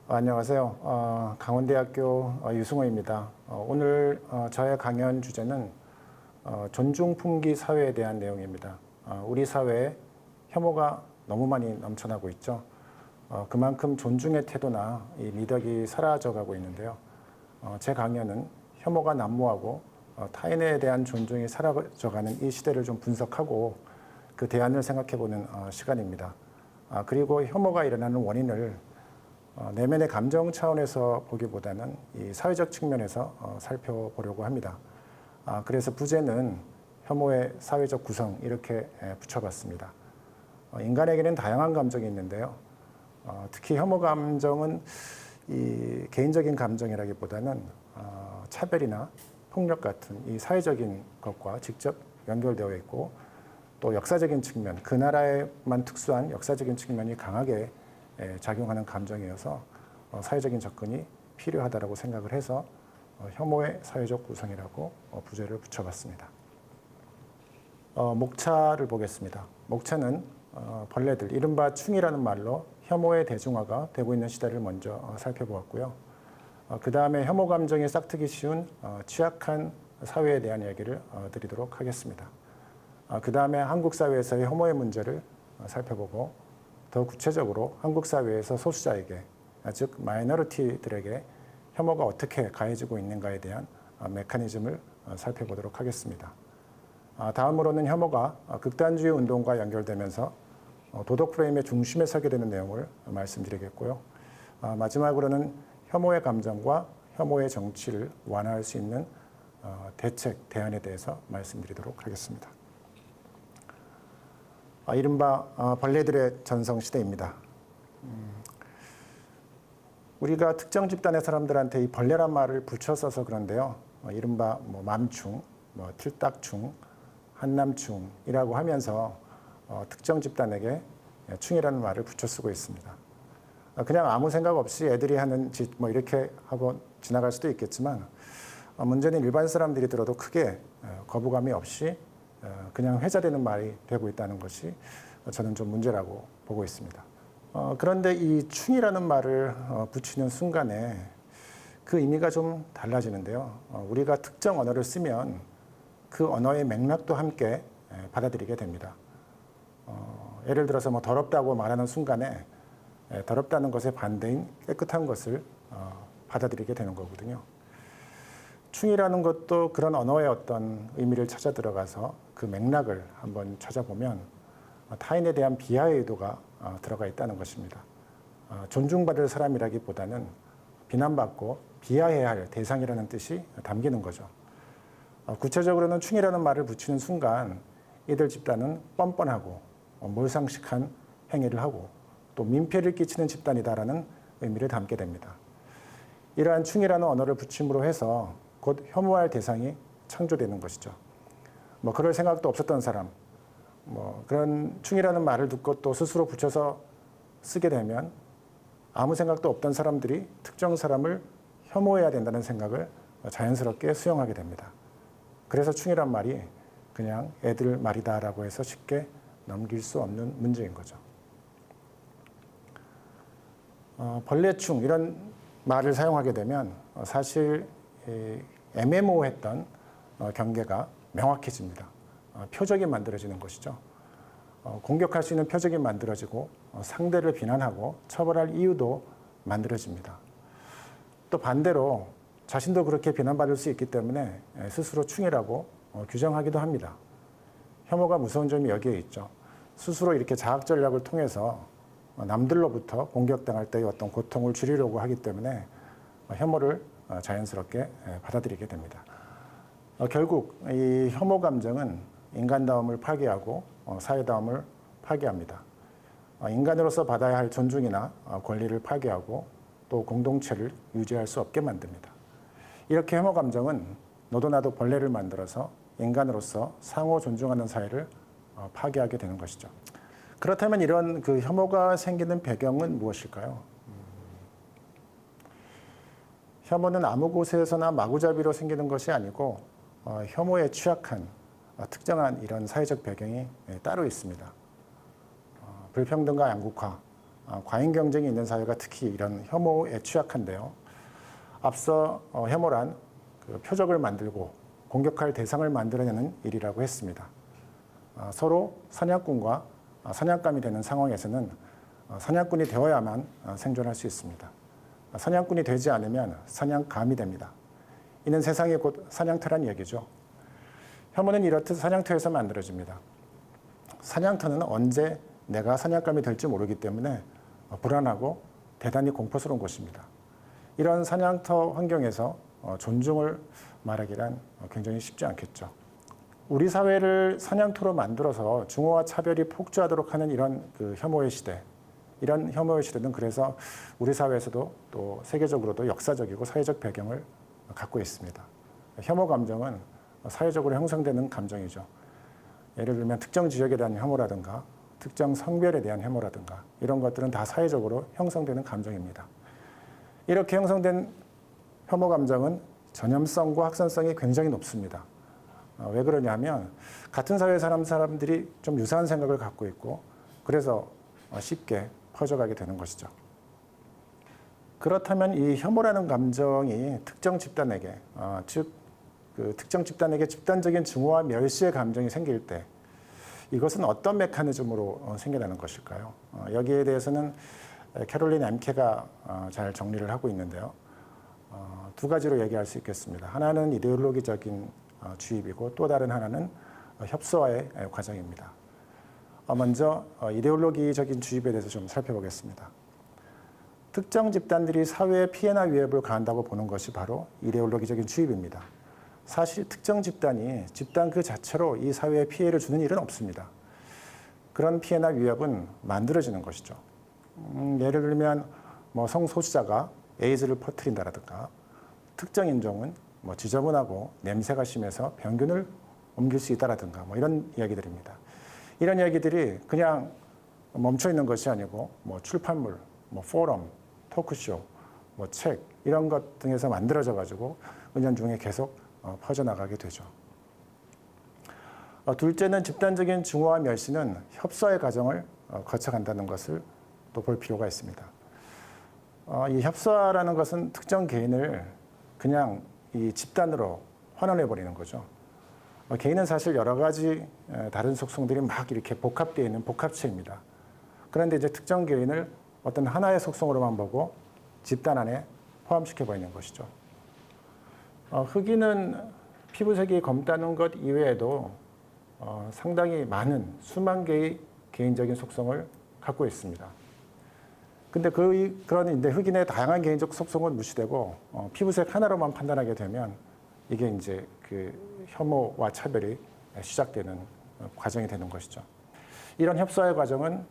안녕하세요. 강원대학교 유승호입니다. 오늘 저의 강연 주제는 존중 품기 사회에 대한 내용입니다. 우리 사회에 혐오가 너무 많이 넘쳐나고 있죠. 그만큼 존중의 태도나 이 미덕이 사라져가고 있는데요. 제 강연은 혐오가 난무하고 타인에 대한 존중이 사라져가는 이 시대를 좀 분석하고 그 대안을 생각해보는 시간입니다. 그리고 혐오가 일어나는 원인을 내면의 감정 차원에서 보기보다는 이 사회적 측면에서 살펴보려고 합니다. 그래서 부제는 혐오의 사회적 구성 이렇게 붙여봤습니다. 인간에게는 다양한 감정이 있는데요. 특히 혐오 감정은 이 개인적인 감정이라기보다는 차별이나 폭력 같은 이 사회적인 것과 직접 연결되어 있고 또 역사적인 측면, 그 나라에만 특수한 역사적인 측면이 강하게 작용하는 감정이어서 사회적인 접근이 필요하다고 생각을 해서 혐오의 사회적 구성이라고 부제를 붙여봤습니다. 목차를 보겠습니다. 목차는 벌레들, 이른바 충이라는 말로 혐오의 대중화가 되고 있는 시대를 먼저 살펴보았고요. 그 다음에 혐오 감정이 싹트기 쉬운 취약한 사회에 대한 이야기를 드리도록 하겠습니다. 그 다음에 한국 사회에서의 혐오의 문제를 살펴보고 더 구체적으로 한국 사회에서 소수자에게, 즉 마이너리티들에게 혐오가 어떻게 가해지고 있는가에 대한 메커니즘을 살펴보도록 하겠습니다. 다음으로는 혐오가 극단주의 운동과 연결되면서 도덕 프레임의 중심에 서게 되는 내용을 말씀드리겠고요. 마지막으로는 혐오의 감정과 혐오의 정치를 완화할 수 있는 대책, 대안에 대해서 말씀드리도록 하겠습니다. 이른바 벌레들의 전성시대입니다. 우리가 특정 집단의 사람들한테 이 벌레란 말을 붙여 써서 그런데요. 이른바 맘충, 틀딱충, 한남충이라고 하면서 특정 집단에게 충이라는 말을 붙여 쓰고 있습니다. 그냥 아무 생각 없이 애들이 하는 짓 이렇게 하고 지나갈 수도 있겠지만 문제는 일반 사람들이 들어도 크게 거부감이 없이 그냥 회자되는 말이 되고 있다는 것이 저는 좀 문제라고 보고 있습니다. 그런데 이 충이라는 말을 붙이는 순간에 그 의미가 좀 달라지는데요. 우리가 특정 언어를 쓰면 그 언어의 맥락도 함께 받아들이게 됩니다. 예를 들어서 더럽다고 말하는 순간에 더럽다는 것의 반대인 깨끗한 것을 받아들이게 되는 거거든요. 충이라는 것도 그런 언어의 어떤 의미를 찾아 들어가서 그 맥락을 한번 찾아보면 타인에 대한 비하의 의도가 들어가 있다는 것입니다. 존중받을 사람이라기보다는 비난받고 비하해야 할 대상이라는 뜻이 담기는 거죠. 구체적으로는 충이라는 말을 붙이는 순간 이들 집단은 뻔뻔하고 몰상식한 행위를 하고 또 민폐를 끼치는 집단이다라는 의미를 담게 됩니다. 이러한 충이라는 언어를 붙임으로 해서 곧 혐오할 대상이 창조되는 것이죠. 그럴 생각도 없었던 사람, 그런 충이라는 말을 듣고 또 스스로 붙여서 쓰게 되면 아무 생각도 없던 사람들이 특정 사람을 혐오해야 된다는 생각을 자연스럽게 수용하게 됩니다. 그래서 충이란 말이 그냥 애들 말이다라고 해서 쉽게 넘길 수 없는 문제인 거죠. 벌레충 이런 말을 사용하게 되면 사실 애매모호했던 경계가 명확해집니다. 표적이 만들어지는 것이죠. 공격할 수 있는 표적이 만들어지고 상대를 비난하고 처벌할 이유도 만들어집니다. 또 반대로 자신도 그렇게 비난받을 수 있기 때문에 스스로 충이라고 규정하기도 합니다. 혐오가 무서운 점이 여기에 있죠. 스스로 이렇게 자학 전략을 통해서 남들로부터 공격당할 때의 어떤 고통을 줄이려고 하기 때문에 혐오를 자연스럽게 받아들이게 됩니다. 결국 이 혐오 감정은 인간다움을 파괴하고 사회다움을 파괴합니다. 인간으로서 받아야 할 존중이나 권리를 파괴하고 또 공동체를 유지할 수 없게 만듭니다. 이렇게 혐오 감정은 너도 나도 벌레를 만들어서 인간으로서 상호 존중하는 사회를 파괴하게 되는 것이죠. 그렇다면 이런 그 혐오가 생기는 배경은 무엇일까요? 혐오는 아무 곳에서나 마구잡이로 생기는 것이 아니고 혐오에 취약한 특정한 이런 사회적 배경이 따로 있습니다. 불평등과 양극화, 과잉 경쟁이 있는 사회가 특히 이런 혐오에 취약한데요. 앞서 혐오란 그 표적을 만들고 공격할 대상을 만들어내는 일이라고 했습니다. 서로 사냥꾼과 사냥감이 되는 상황에서는 사냥꾼이 되어야만 생존할 수 있습니다. 사냥꾼이 되지 않으면 사냥감이 됩니다. 이는 세상이 곧 사냥터란 얘기죠. 혐오는 이렇듯 사냥터에서 만들어집니다. 사냥터는 언제 내가 사냥감이 될지 모르기 때문에 불안하고 대단히 공포스러운 곳입니다. 이런 사냥터 환경에서 존중을 말하기란 굉장히 쉽지 않겠죠. 우리 사회를 사냥터로 만들어서 중호와 차별이 폭주하도록 하는 이런 그 혐오의 시대, 이런 혐오의 시대는 그래서 우리 사회에서도 또 세계적으로도 역사적이고 사회적 배경을 갖고 있습니다. 혐오 감정은 사회적으로 형성되는 감정이죠. 예를 들면 특정 지역에 대한 혐오라든가 특정 성별에 대한 혐오라든가 이런 것들은 다 사회적으로 형성되는 감정입니다. 이렇게 형성된 혐오 감정은 전염성과 확산성이 굉장히 높습니다. 왜 그러냐면 같은 사회 사람들이 좀 유사한 생각을 갖고 있고 그래서 쉽게 퍼져가게 되는 것이죠. 그렇다면 이 혐오라는 감정이 특정 집단에게 즉 그 특정 집단에게 집단적인 증오와 멸시의 감정이 생길 때 이것은 어떤 메커니즘으로 생겨나는 것일까요? 여기에 대해서는 캐롤린 엠케가 잘 정리를 하고 있는데요. 두 가지로 얘기할 수 있겠습니다. 하나는 이데올로기적인 주입이고 또 다른 하나는 협소화의 과정입니다. 먼저 이데올로기적인 주입에 대해서 좀 살펴보겠습니다. 특정 집단들이 사회에 피해나 위협을 가한다고 보는 것이 바로 이데올로기적인 주입입니다. 사실 특정 집단이 집단 그 자체로 이 사회에 피해를 주는 일은 없습니다. 그런 피해나 위협은 만들어지는 것이죠. 예를 들면 성소수자가 에이즈를 퍼뜨린다라든가 특정 인종은 지저분하고 냄새가 심해서 병균을 옮길 수 있다라든가 이런 이야기들입니다. 이런 이야기들이 그냥 멈춰 있는 것이 아니고 출판물, 포럼, 토크쇼, 책 이런 것 등에서 만들어져 가지고 은연중에 계속 퍼져나가게 되죠. 둘째는 집단적인 증오와 멸시는 협소의 과정을 거쳐간다는 것을 또 볼 필요가 있습니다. 이 협소라는 것은 특정 개인을 그냥 이 집단으로 환원해 버리는 거죠. 개인은 사실 여러 가지 다른 속성들이 막 이렇게 복합되어 있는 복합체입니다. 그런데 이제 특정 개인을 어떤 하나의 속성으로만 보고 집단 안에 포함시켜 버리는 것이죠. 흑인은 피부색이 검다는 것 이외에도 상당히 많은 수만 개의 개인적인 속성을 갖고 있습니다. 근데 그런데 흑인의 다양한 개인적 속성은 무시되고 피부색 하나로만 판단하게 되면 이게 이제 그 혐오와 차별이 시작되는 과정이 되는 것이죠. 이런 협소화의 과정은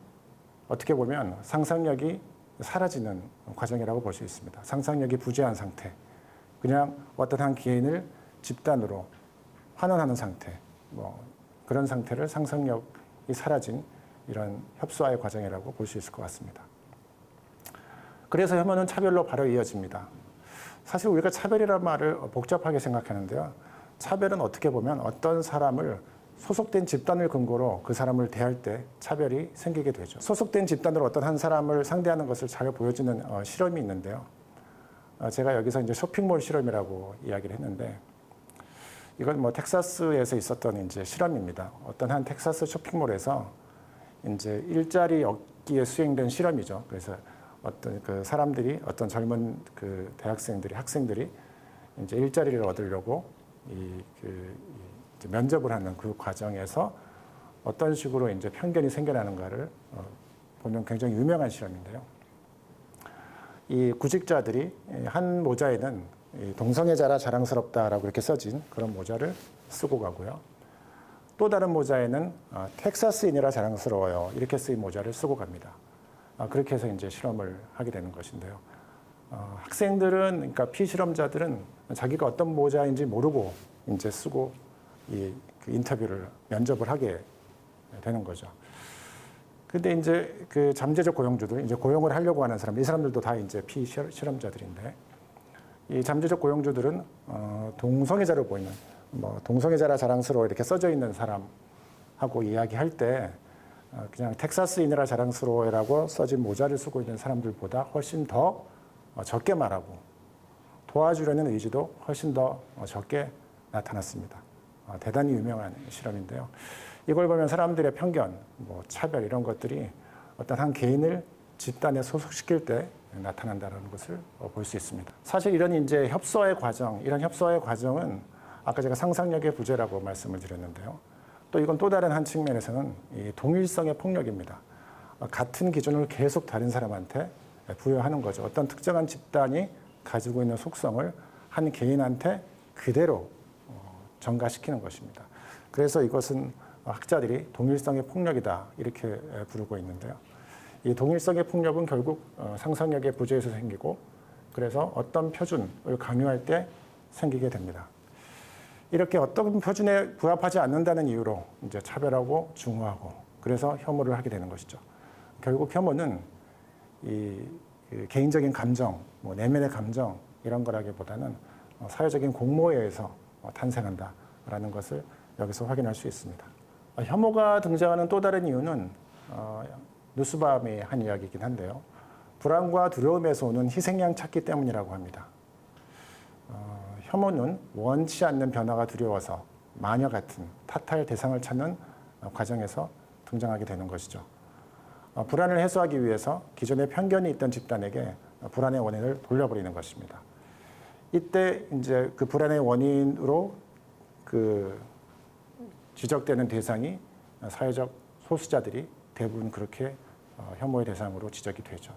어떻게 보면 상상력이 사라지는 과정이라고 볼 수 있습니다. 상상력이 부재한 상태. 그냥 어떤 한 개인을 집단으로 환원하는 상태, 그런 상태를 상상력이 사라진 이런 협소화의 과정이라고 볼 수 있을 것 같습니다. 그래서 혐오는 차별로 바로 이어집니다. 사실 우리가 차별이라는 말을 복잡하게 생각하는데요. 차별은 어떻게 보면 어떤 사람을 소속된 집단을 근거로 그 사람을 대할 때 차별이 생기게 되죠. 소속된 집단으로 어떤 한 사람을 상대하는 것을 잘 보여주는 실험이 있는데요. 제가 여기서 이제 쇼핑몰 실험이라고 이야기를 했는데 이건 텍사스에서 있었던 이제 실험입니다. 어떤 한 텍사스 쇼핑몰에서 이제 일자리 얻기에 수행된 실험이죠. 그래서 어떤 그 사람들이 어떤 젊은 그 학생들이 이제 일자리를 얻으려고 이제 면접을 하는 그 과정에서 어떤 식으로 이제 편견이 생겨나는가를 보면 굉장히 유명한 실험인데요. 이 구직자들이 한 모자에는 동성애자라 자랑스럽다라고 이렇게 써진 그런 모자를 쓰고 가고요. 또 다른 모자에는 텍사스인이라 자랑스러워요. 이렇게 쓰인 모자를 쓰고 갑니다. 그렇게 해서 이제 실험을 하게 되는 것인데요. 학생들은, 그러니까 피실험자들은 자기가 어떤 모자인지 모르고 이제 쓰고 그 인터뷰를, 면접을 하게 되는 거죠. 근데 이제 그 잠재적 고용주들, 이제 고용을 하려고 하는 사람, 이 사람들도 다 이제 피실험자들인데, 이 잠재적 고용주들은 동성애자로 보이는, 동성애자라 자랑스러워 이렇게 써져 있는 사람하고 이야기할 때 그냥 텍사스인이라 자랑스러워라고 써진 모자를 쓰고 있는 사람들보다 훨씬 더 적게 말하고 도와주려는 의지도 훨씬 더 적게 나타났습니다. 대단히 유명한 실험인데요. 이걸 보면 사람들의 편견, 뭐 차별 이런 것들이 어떤 한 개인을 집단에 소속시킬 때 나타난다는 것을 볼 수 있습니다. 사실 이런 이제 협소의 과정, 이런 협소의 과정은 아까 제가 상상력의 부재라고 말씀을 드렸는데요. 또 이건 또 다른 한 측면에서는 이 동일성의 폭력입니다. 같은 기준을 계속 다른 사람한테 부여하는 거죠. 어떤 특정한 집단이 가지고 있는 속성을 한 개인한테 그대로 전가시키는 것입니다. 그래서 이것은 학자들이 동일성의 폭력이다 이렇게 부르고 있는데요. 이 동일성의 폭력은 결국 상상력의 부재에서 생기고 그래서 어떤 표준을 강요할 때 생기게 됩니다. 이렇게 어떤 표준에 부합하지 않는다는 이유로 이제 차별하고 중화하고 그래서 혐오를 하게 되는 것이죠. 결국 혐오는 이 개인적인 감정, 뭐 내면의 감정 이런 거라기보다는 사회적인 공모에 의해서 탄생한다라는 것을 여기서 확인할 수 있습니다. 혐오가 등장하는 또 다른 이유는 누스밤이 한 이야기이긴 한데요. 불안과 두려움에서 오는 희생양 찾기 때문이라고 합니다. 혐오는 원치 않는 변화가 두려워서 마녀 같은 탓할 대상을 찾는 과정에서 등장하게 되는 것이죠. 불안을 해소하기 위해서 기존에 편견이 있던 집단에게 불안의 원인을 돌려버리는 것입니다. 이때 이제 그 불안의 원인으로 그 지적되는 대상이 사회적 소수자들이 대부분 그렇게 혐오의 대상으로 지적이 되죠.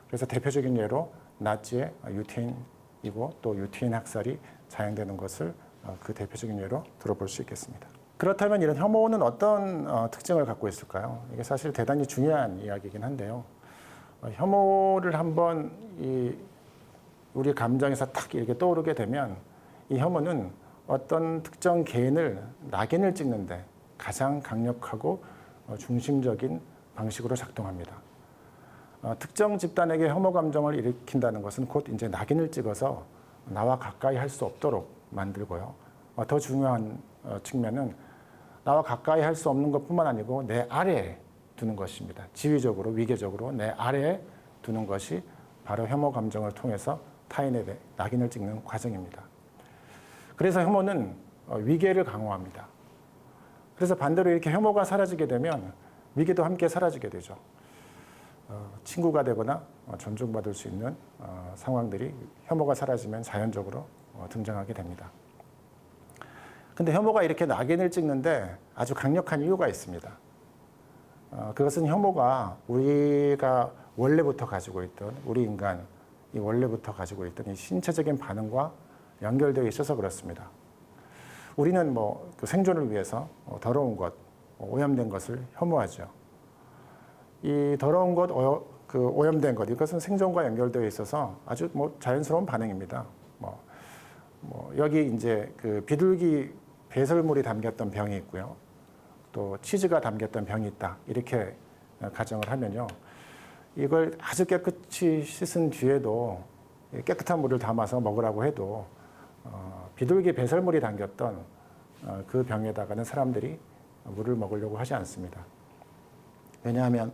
그래서 대표적인 예로 나치의 유태인이고 또 유태인 학살이 자행되는 것을 그 대표적인 예로 들어볼 수 있겠습니다. 그렇다면 이런 혐오는 어떤 특징을 갖고 있을까요? 이게 사실 대단히 중요한 이야기이긴 한데요. 혐오를 한번 우리 감정에서 탁 이렇게 떠오르게 되면 이 혐오는 어떤 특정 개인을 낙인을 찍는데 가장 강력하고 중심적인 방식으로 작동합니다. 특정 집단에게 혐오 감정을 일으킨다는 것은 곧 이제 낙인을 찍어서 나와 가까이 할 수 없도록 만들고요. 더 중요한 측면은 나와 가까이 할 수 없는 것뿐만 아니고 내 아래에 두는 것입니다. 지위적으로, 위계적으로 내 아래에 두는 것이 바로 혐오 감정을 통해서 타인에게 낙인을 찍는 과정입니다. 그래서 혐오는 위계를 강화합니다. 그래서 반대로 이렇게 혐오가 사라지게 되면 위계도 함께 사라지게 되죠. 친구가 되거나 존중받을 수 있는 상황들이 혐오가 사라지면 자연적으로 등장하게 됩니다. 근데 혐오가 이렇게 낙인을 찍는데 아주 강력한 이유가 있습니다. 그것은 혐오가 우리가 원래부터 가지고 있던 우리 인간이 원래부터 가지고 있던 이 신체적인 반응과 연결되어 있어서 그렇습니다. 우리는 그 생존을 위해서 더러운 것, 오염된 것을 혐오하죠. 이 더러운 것, 오염된 것, 이것은 생존과 연결되어 있어서 아주 자연스러운 반응입니다. 여기 이제 그 비둘기 배설물이 담겼던 병이 있고요. 또 치즈가 담겼던 병이 있다. 이렇게 가정을 하면요. 이걸 아주 깨끗이 씻은 뒤에도 깨끗한 물을 담아서 먹으라고 해도 비둘기 배설물이 담겼던 그 병에다가는 사람들이 물을 먹으려고 하지 않습니다. 왜냐하면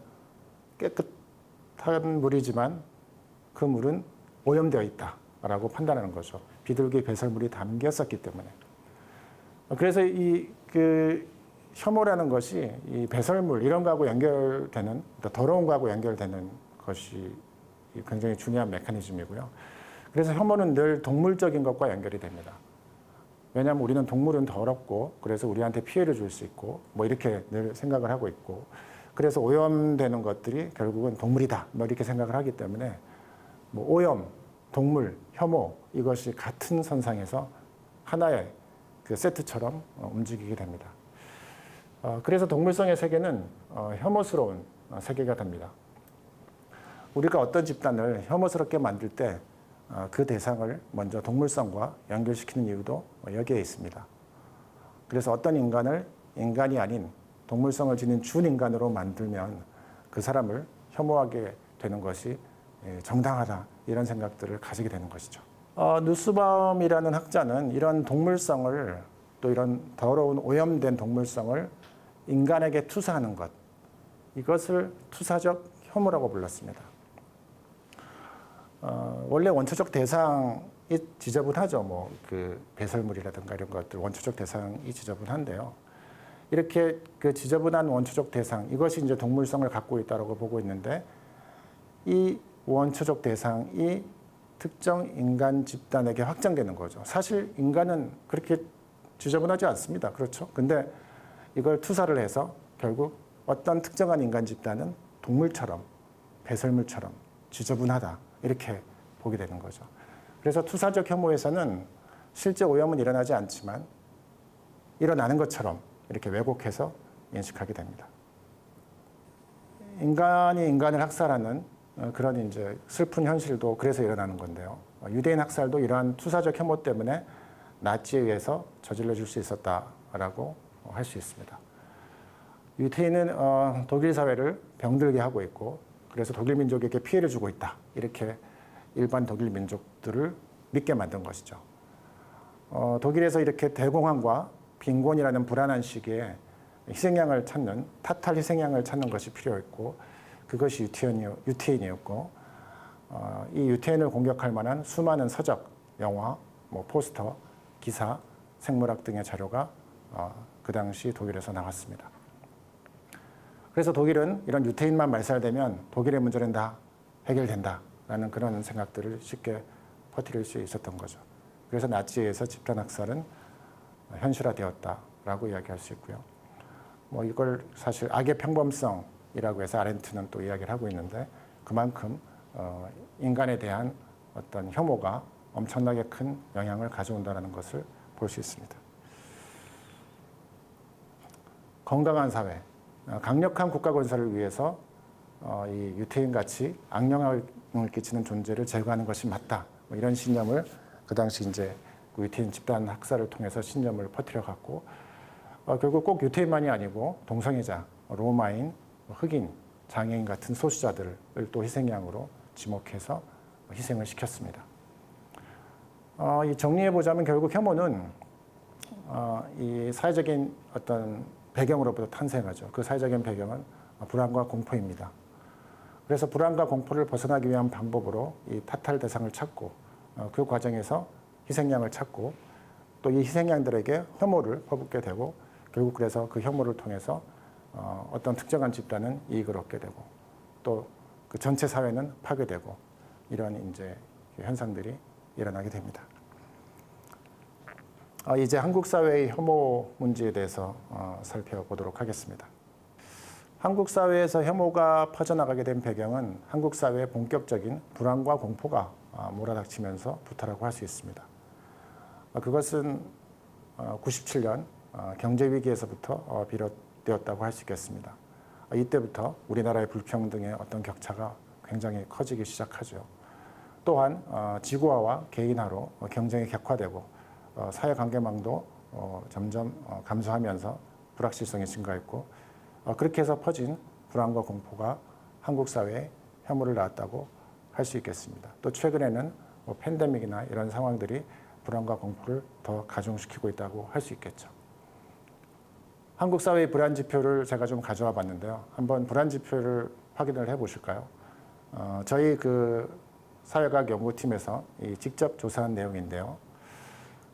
깨끗한 물이지만 그 물은 오염되어 있다라고 판단하는 거죠. 비둘기 배설물이 담겼었기 때문에. 그래서 그 혐오라는 것이 이 배설물 이런 거하고 연결되는 더러운 거하고 연결되는 것이 굉장히 중요한 메커니즘이고요. 그래서 혐오는 늘 동물적인 것과 연결이 됩니다. 왜냐하면 우리는 동물은 더럽고 그래서 우리한테 피해를 줄 수 있고 이렇게 늘 생각을 하고 있고 그래서 오염되는 것들이 결국은 동물이다 이렇게 생각을 하기 때문에 오염, 동물, 혐오 이것이 같은 선상에서 하나의 그 세트처럼 움직이게 됩니다. 그래서 동물성의 세계는 혐오스러운 세계가 됩니다. 우리가 어떤 집단을 혐오스럽게 만들 때 그 대상을 먼저 동물성과 연결시키는 이유도 여기에 있습니다. 그래서 어떤 인간을 인간이 아닌 동물성을 지닌 준인간으로 만들면 그 사람을 혐오하게 되는 것이 정당하다 이런 생각들을 가지게 되는 것이죠. 누스바움이라는 학자는 이런 동물성을 또 이런 더러운 오염된 동물성을 인간에게 투사하는 것 이것을 투사적 혐오라고 불렀습니다. 원래 원초적 대상이 지저분하죠. 뭐 그 배설물이라든가 이런 것들 원초적 대상이 지저분한데요. 이렇게 그 지저분한 원초적 대상, 이것이 이제 동물성을 갖고 있다고 보고 있는데, 이 원초적 대상이 특정 인간 집단에게 확장되는 거죠. 사실 인간은 그렇게 지저분하지 않습니다. 그렇죠? 근데 이걸 투사를 해서 결국 어떤 특정한 인간 집단은 동물처럼, 배설물처럼 지저분하다, 이렇게 보게 되는 거죠. 그래서 투사적 혐오에서는 실제 오염은 일어나지 않지만 일어나는 것처럼 이렇게 왜곡해서 인식하게 됩니다. 인간이 인간을 학살하는 그런 이제 슬픈 현실도 그래서 일어나는 건데요. 유대인 학살도 이러한 투사적 혐오 때문에 나치에 의해서 저질러질 수 있었다라고 할 수 있습니다. 유태인은 독일 사회를 병들게 하고 있고, 그래서 독일 민족에게 피해를 주고 있다, 이렇게 일반 독일 민족들을 믿게 만든 것이죠. 독일에서 이렇게 대공황과 빈곤이라는 불안한 시기에 희생양을 찾는, 타탈 희생양을 찾는 것이 필요했고, 그것이 유태인이었고, 이 유태인을 공격할 만한 수많은 서적, 영화, 뭐 포스터, 기사, 생물학 등의 자료가 그 당시 독일에서 나왔습니다. 그래서 독일은 이런 유태인만 말살되면 독일의 문제는 다 해결된다라는 그런 생각들을 쉽게 퍼뜨릴 수 있었던 거죠. 그래서 나치에서 집단 학살은 현실화되었다라고 이야기할 수 있고요. 뭐 이걸 사실 악의 평범성이라고 해서 아렌트는 또 이야기를 하고 있는데, 그만큼 인간에 대한 어떤 혐오가 엄청나게 큰 영향을 가져온다는 것을 볼 수 있습니다. 건강한 사회, 강력한 국가 건설을 위해서 이 유태인같이 악영향을 끼치는 존재를 제거하는 것이 맞다, 뭐 이런 신념을 그 당시 이제 유태인 집단 학살을 통해서 신념을 퍼뜨려 갖고, 결국 꼭 유태인만이 아니고 동성애자, 로마인, 흑인, 장애인 같은 소수자들을 또 희생양으로 지목해서 희생을 시켰습니다. 이 정리해 보자면 결국 혐오는 이 사회적인 어떤 배경으로부터 탄생하죠. 그 사회적인 배경은 불안과 공포입니다. 그래서 불안과 공포를 벗어나기 위한 방법으로 이 타탈 대상을 찾고, 그 과정에서 희생양을 찾고, 또 이 희생양들에게 혐오를 퍼붓게 되고, 결국 그래서 그 혐오를 통해서 어떤 특정한 집단은 이익을 얻게 되고, 또 그 전체 사회는 파괴되고, 이런 이제 현상들이 일어나게 됩니다. 이제 한국 사회의 혐오 문제에 대해서 살펴보도록 하겠습니다. 한국 사회에서 혐오가 퍼져나가게 된 배경은 한국 사회의 본격적인 불안과 공포가 몰아닥치면서부터라고 할 수 있습니다. 그것은 97년 경제위기에서부터 비롯되었다고 할 수 있겠습니다. 이때부터 우리나라의 불평등의 어떤 격차가 굉장히 커지기 시작하죠. 또한 지구화와 개인화로 경쟁이 격화되고, 사회관계망도 점점 감소하면서 불확실성이 증가했고, 그렇게 해서 퍼진 불안과 공포가 한국 사회에 혐오를 낳았다고 할 수 있겠습니다. 또 최근에는 뭐 팬데믹이나 이런 상황들이 불안과 공포를 더 가중시키고 있다고 할 수 있겠죠. 한국 사회의 불안 지표를 제가 좀 가져와 봤는데요. 한번 불안 지표를 확인을 해 보실까요? 저희 그 사회과학 연구팀에서 직접 조사한 내용인데요.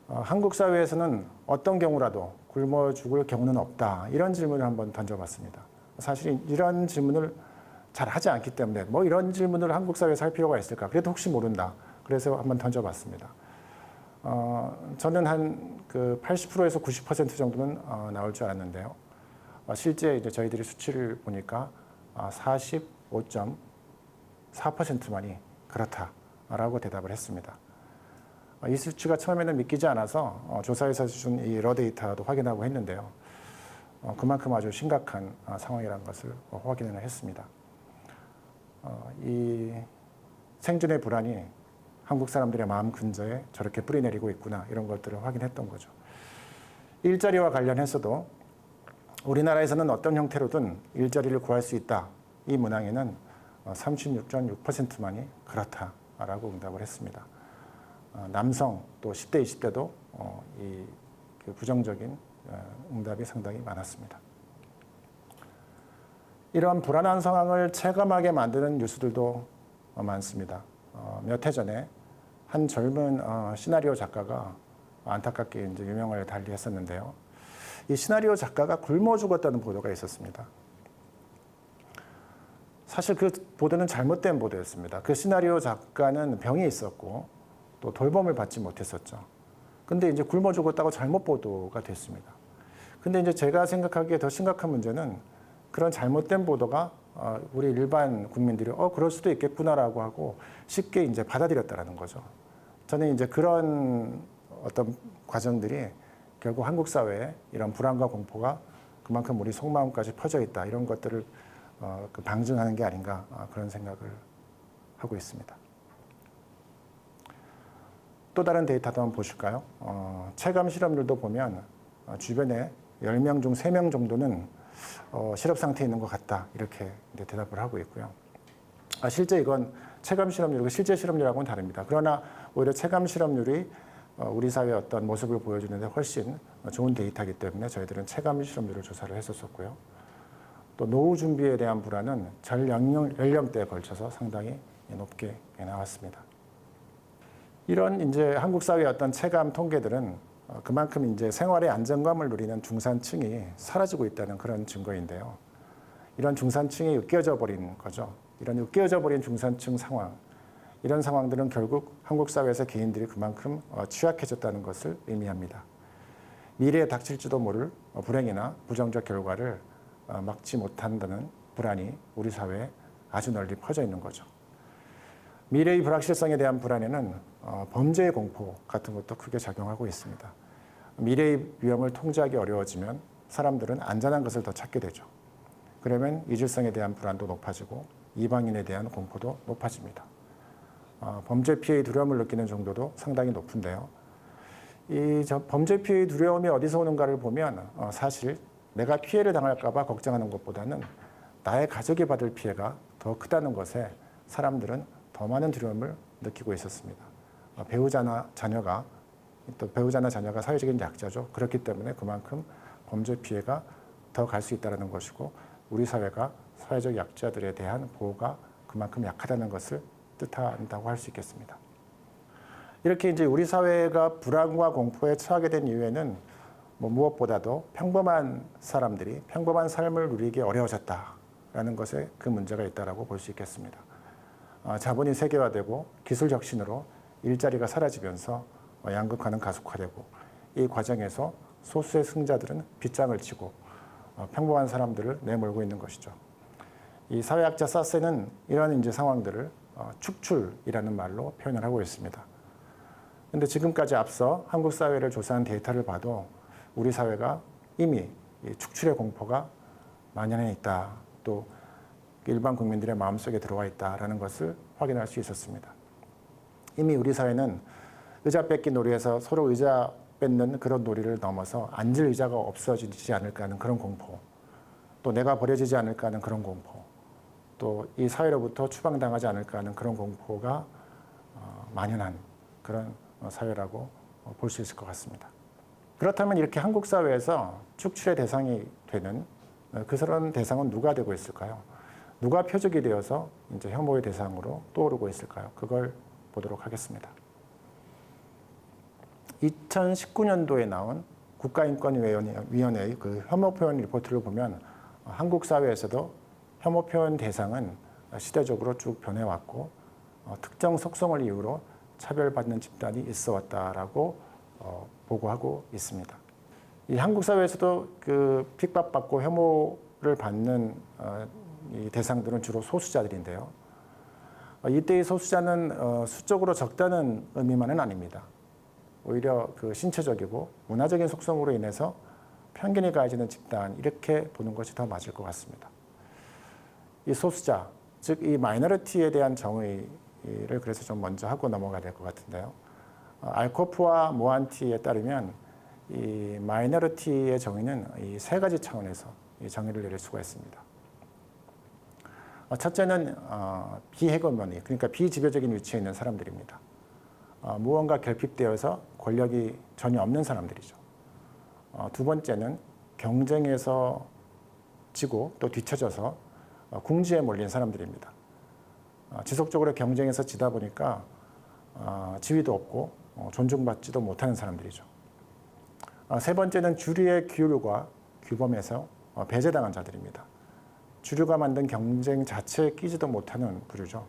한국 사회에서는 어떤 경우라도 굶어 죽을 경우는 없다, 이런 질문을 한번 던져봤습니다. 사실 이런 질문을 잘 하지 않기 때문에 뭐 이런 질문을 한국 사회에서 할 필요가 있을까, 그래도 혹시 모른다, 그래서 한번 던져봤습니다. 저는 한 그 80%에서 90% 정도는 나올 줄 알았는데요. 실제 이제 저희들이 수치를 보니까 45.4%만이 그렇다라고 대답을 했습니다. 이 수치가 처음에는 믿기지 않아서 조사에서 준 이 러 데이터도 확인하고 했는데요. 그만큼 아주 심각한 상황이라는 것을 확인을 했습니다. 이 생존의 불안이 한국 사람들의 마음 근저에 저렇게 뿌리내리고 있구나, 이런 것들을 확인했던 거죠. 일자리와 관련해서도 우리나라에서는 어떤 형태로든 일자리를 구할 수 있다, 이 문항에는 36.6%만이 그렇다라고 응답을 했습니다. 남성 또 10대, 20대도 이 부정적인 응답이 상당히 많았습니다. 이런 불안한 상황을 체감하게 만드는 뉴스들도 많습니다. 몇 해 전에 한 젊은 시나리오 작가가 안타깝게 이제 유명을 달리했었는데요. 이 시나리오 작가가 굶어 죽었다는 보도가 있었습니다. 사실 그 보도는 잘못된 보도였습니다. 그 시나리오 작가는 병이 있었고 또 돌봄을 받지 못했었죠. 근데 이제 굶어 죽었다고 잘못 보도가 됐습니다. 근데 이제 제가 생각하기에 더 심각한 문제는 그런 잘못된 보도가 우리 일반 국민들이 그럴 수도 있겠구나라고 하고 쉽게 이제 받아들였다라는 거죠. 저는 이제 그런 어떤 과정들이 결국 한국 사회에 이런 불안과 공포가 그만큼 우리 속마음까지 퍼져 있다 이런 것들을 방증하는 게 아닌가 그런 생각을 하고 있습니다. 또 다른 데이터도 한번 보실까요? 체감 실험률도 보면 주변에 10명 중 3명 정도는 실업 상태에 있는 것 같다 이렇게 대답을 하고 있고요. 실제 이건 체감 실업률과 실제 실업률하고는 다릅니다. 그러나 오히려 체감 실업률이 우리 사회의 어떤 모습을 보여주는데 훨씬 좋은 데이터이기 때문에 저희들은 체감 실업률을 조사를 했었었고요. 또 노후 준비에 대한 불안은 전 연령대에 걸쳐서 상당히 높게 나왔습니다. 이런 이제 한국 사회의 어떤 체감 통계들은 그만큼 이제 생활의 안정감을 누리는 중산층이 사라지고 있다는 그런 증거인데요. 이런 중산층이 으깨어져 버린 거죠. 이런 으깨어져 버린 중산층 상황, 이런 상황들은 결국 한국 사회에서 개인들이 그만큼 취약해졌다는 것을 의미합니다. 미래에 닥칠지도 모를 불행이나 부정적 결과를 막지 못한다는 불안이 우리 사회에 아주 널리 퍼져 있는 거죠. 미래의 불확실성에 대한 불안에는 범죄의 공포 같은 것도 크게 작용하고 있습니다. 미래의 위험을 통제하기 어려워지면 사람들은 안전한 것을 더 찾게 되죠. 그러면 이질성에 대한 불안도 높아지고 이방인에 대한 공포도 높아집니다. 범죄 피해의 두려움을 느끼는 정도도 상당히 높은데요. 이 범죄 피해의 두려움이 어디서 오는가를 보면 사실 내가 피해를 당할까 봐 걱정하는 것보다는 나의 가족이 받을 피해가 더 크다는 것에 사람들은 더 많은 두려움을 느끼고 있었습니다. 배우자나 자녀가 사회적인 약자죠. 그렇기 때문에 그만큼 범죄 피해가 더 갈 수 있다는 것이고 우리 사회가 사회적 약자들에 대한 보호가 그만큼 약하다는 것을 뜻한다고 할 수 있겠습니다. 이렇게 이제 우리 사회가 불안과 공포에 처하게 된 이유에는 무엇보다도 평범한 사람들이 평범한 삶을 누리기 어려워졌다라는 것에 그 문제가 있다라고 볼 수 있겠습니다. 자본이 세계화되고 기술 혁신으로 일자리가 사라지면서 양극화는 가속화되고 이 과정에서 소수의 승자들은 빗장을 치고 평범한 사람들을 내몰고 있는 것이죠. 이 사회학자 사세는 이런 이제 상황들을 축출이라는 말로 표현을 하고 있습니다. 그런데 지금까지 앞서 한국 사회를 조사한 데이터를 봐도 우리 사회가 이미 축출의 공포가 만연해 있다. 또 일반 국민들의 마음속에 들어와 있다라는 것을 확인할 수 있었습니다. 이미 우리 사회는 의자 뺏기 놀이에서 서로 의자 뺏는 그런 놀이를 넘어서 앉을 의자가 없어지지 않을까 하는 그런 공포, 또 내가 버려지지 않을까 하는 그런 공포, 또 이 사회로부터 추방당하지 않을까 하는 그런 공포가 만연한 그런 사회라고 볼 수 있을 것 같습니다. 그렇다면 이렇게 한국 사회에서 축출의 대상이 되는 그런 대상은 누가 되고 있을까요? 누가 표적이 되어서 이제 혐오의 대상으로 떠오르고 있을까요? 그걸 보도록 하겠습니다. 2019년도에 나온 국가인권위원회의 그 혐오 표현 리포트를 보면 한국 사회에서도 혐오 표현 대상은 시대적으로 쭉 변해왔고 특정 속성을 이유로 차별받는 집단이 있어 왔다라고 보고하고 있습니다. 이 한국 사회에서도 그 핍박받고 혐오를 받는 이 대상들은 주로 소수자들인데요. 이때의 소수자는 수적으로 적다는 의미만은 아닙니다. 오히려 그 신체적이고 문화적인 속성으로 인해서 편견이 가해지는 집단 이렇게 보는 것이 더 맞을 것 같습니다. 이 소수자, 즉 이 마이너리티에 대한 정의를 그래서 좀 먼저 하고 넘어가야 될 것 같은데요. 알코프와 모한티에 따르면 이 마이너리티의 정의는 이 세 가지 차원에서 이 정의를 내릴 수가 있습니다. 첫째는 비헤게모니, 그러니까 비지배적인 위치에 있는 사람들입니다. 무언가 결핍되어서 권력이 전혀 없는 사람들이죠. 두 번째는 경쟁에서 지고 또 뒤처져서 궁지에 몰린 사람들입니다. 지속적으로 경쟁에서 지다 보니까 지위도 없고 존중받지도 못하는 사람들이죠. 세 번째는 주류의 규율과 규범에서 배제당한 자들입니다. 주류가 만든 경쟁 자체에 끼지도 못하는 부류죠.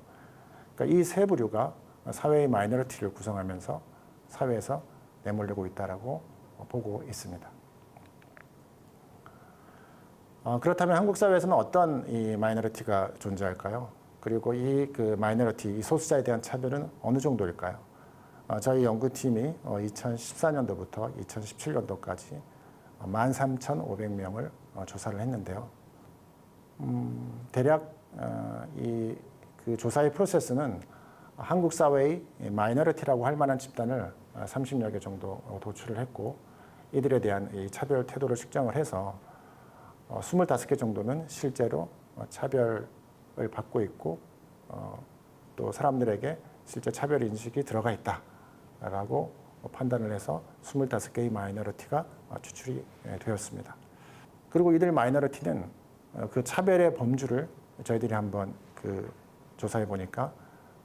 그러니까 이 세 부류가 사회의 마이너리티를 구성하면서 사회에서 내몰리고 있다라고 보고 있습니다. 그렇다면 한국 사회에서는 어떤 이 마이너리티가 존재할까요? 그리고 이 그 마이너리티, 이 소수자에 대한 차별은 어느 정도일까요? 저희 연구팀이 2014년도부터 2017년도까지 13,500명을 조사를 했는데요. 대략 이 그 조사의 프로세스는 한국 사회의 마이너리티라고 할 만한 집단을 30여 개 정도 도출을 했고, 이들에 대한 이 차별 태도를 측정을 해서 25개 정도는 실제로 차별을 받고 있고, 또 사람들에게 실제 차별 인식이 들어가 있다라고 판단을 해서 25개의 마이너리티가 추출이 되었습니다. 그리고 이들 마이너리티는 그 차별의 범주를 저희들이 한번 그 조사해 보니까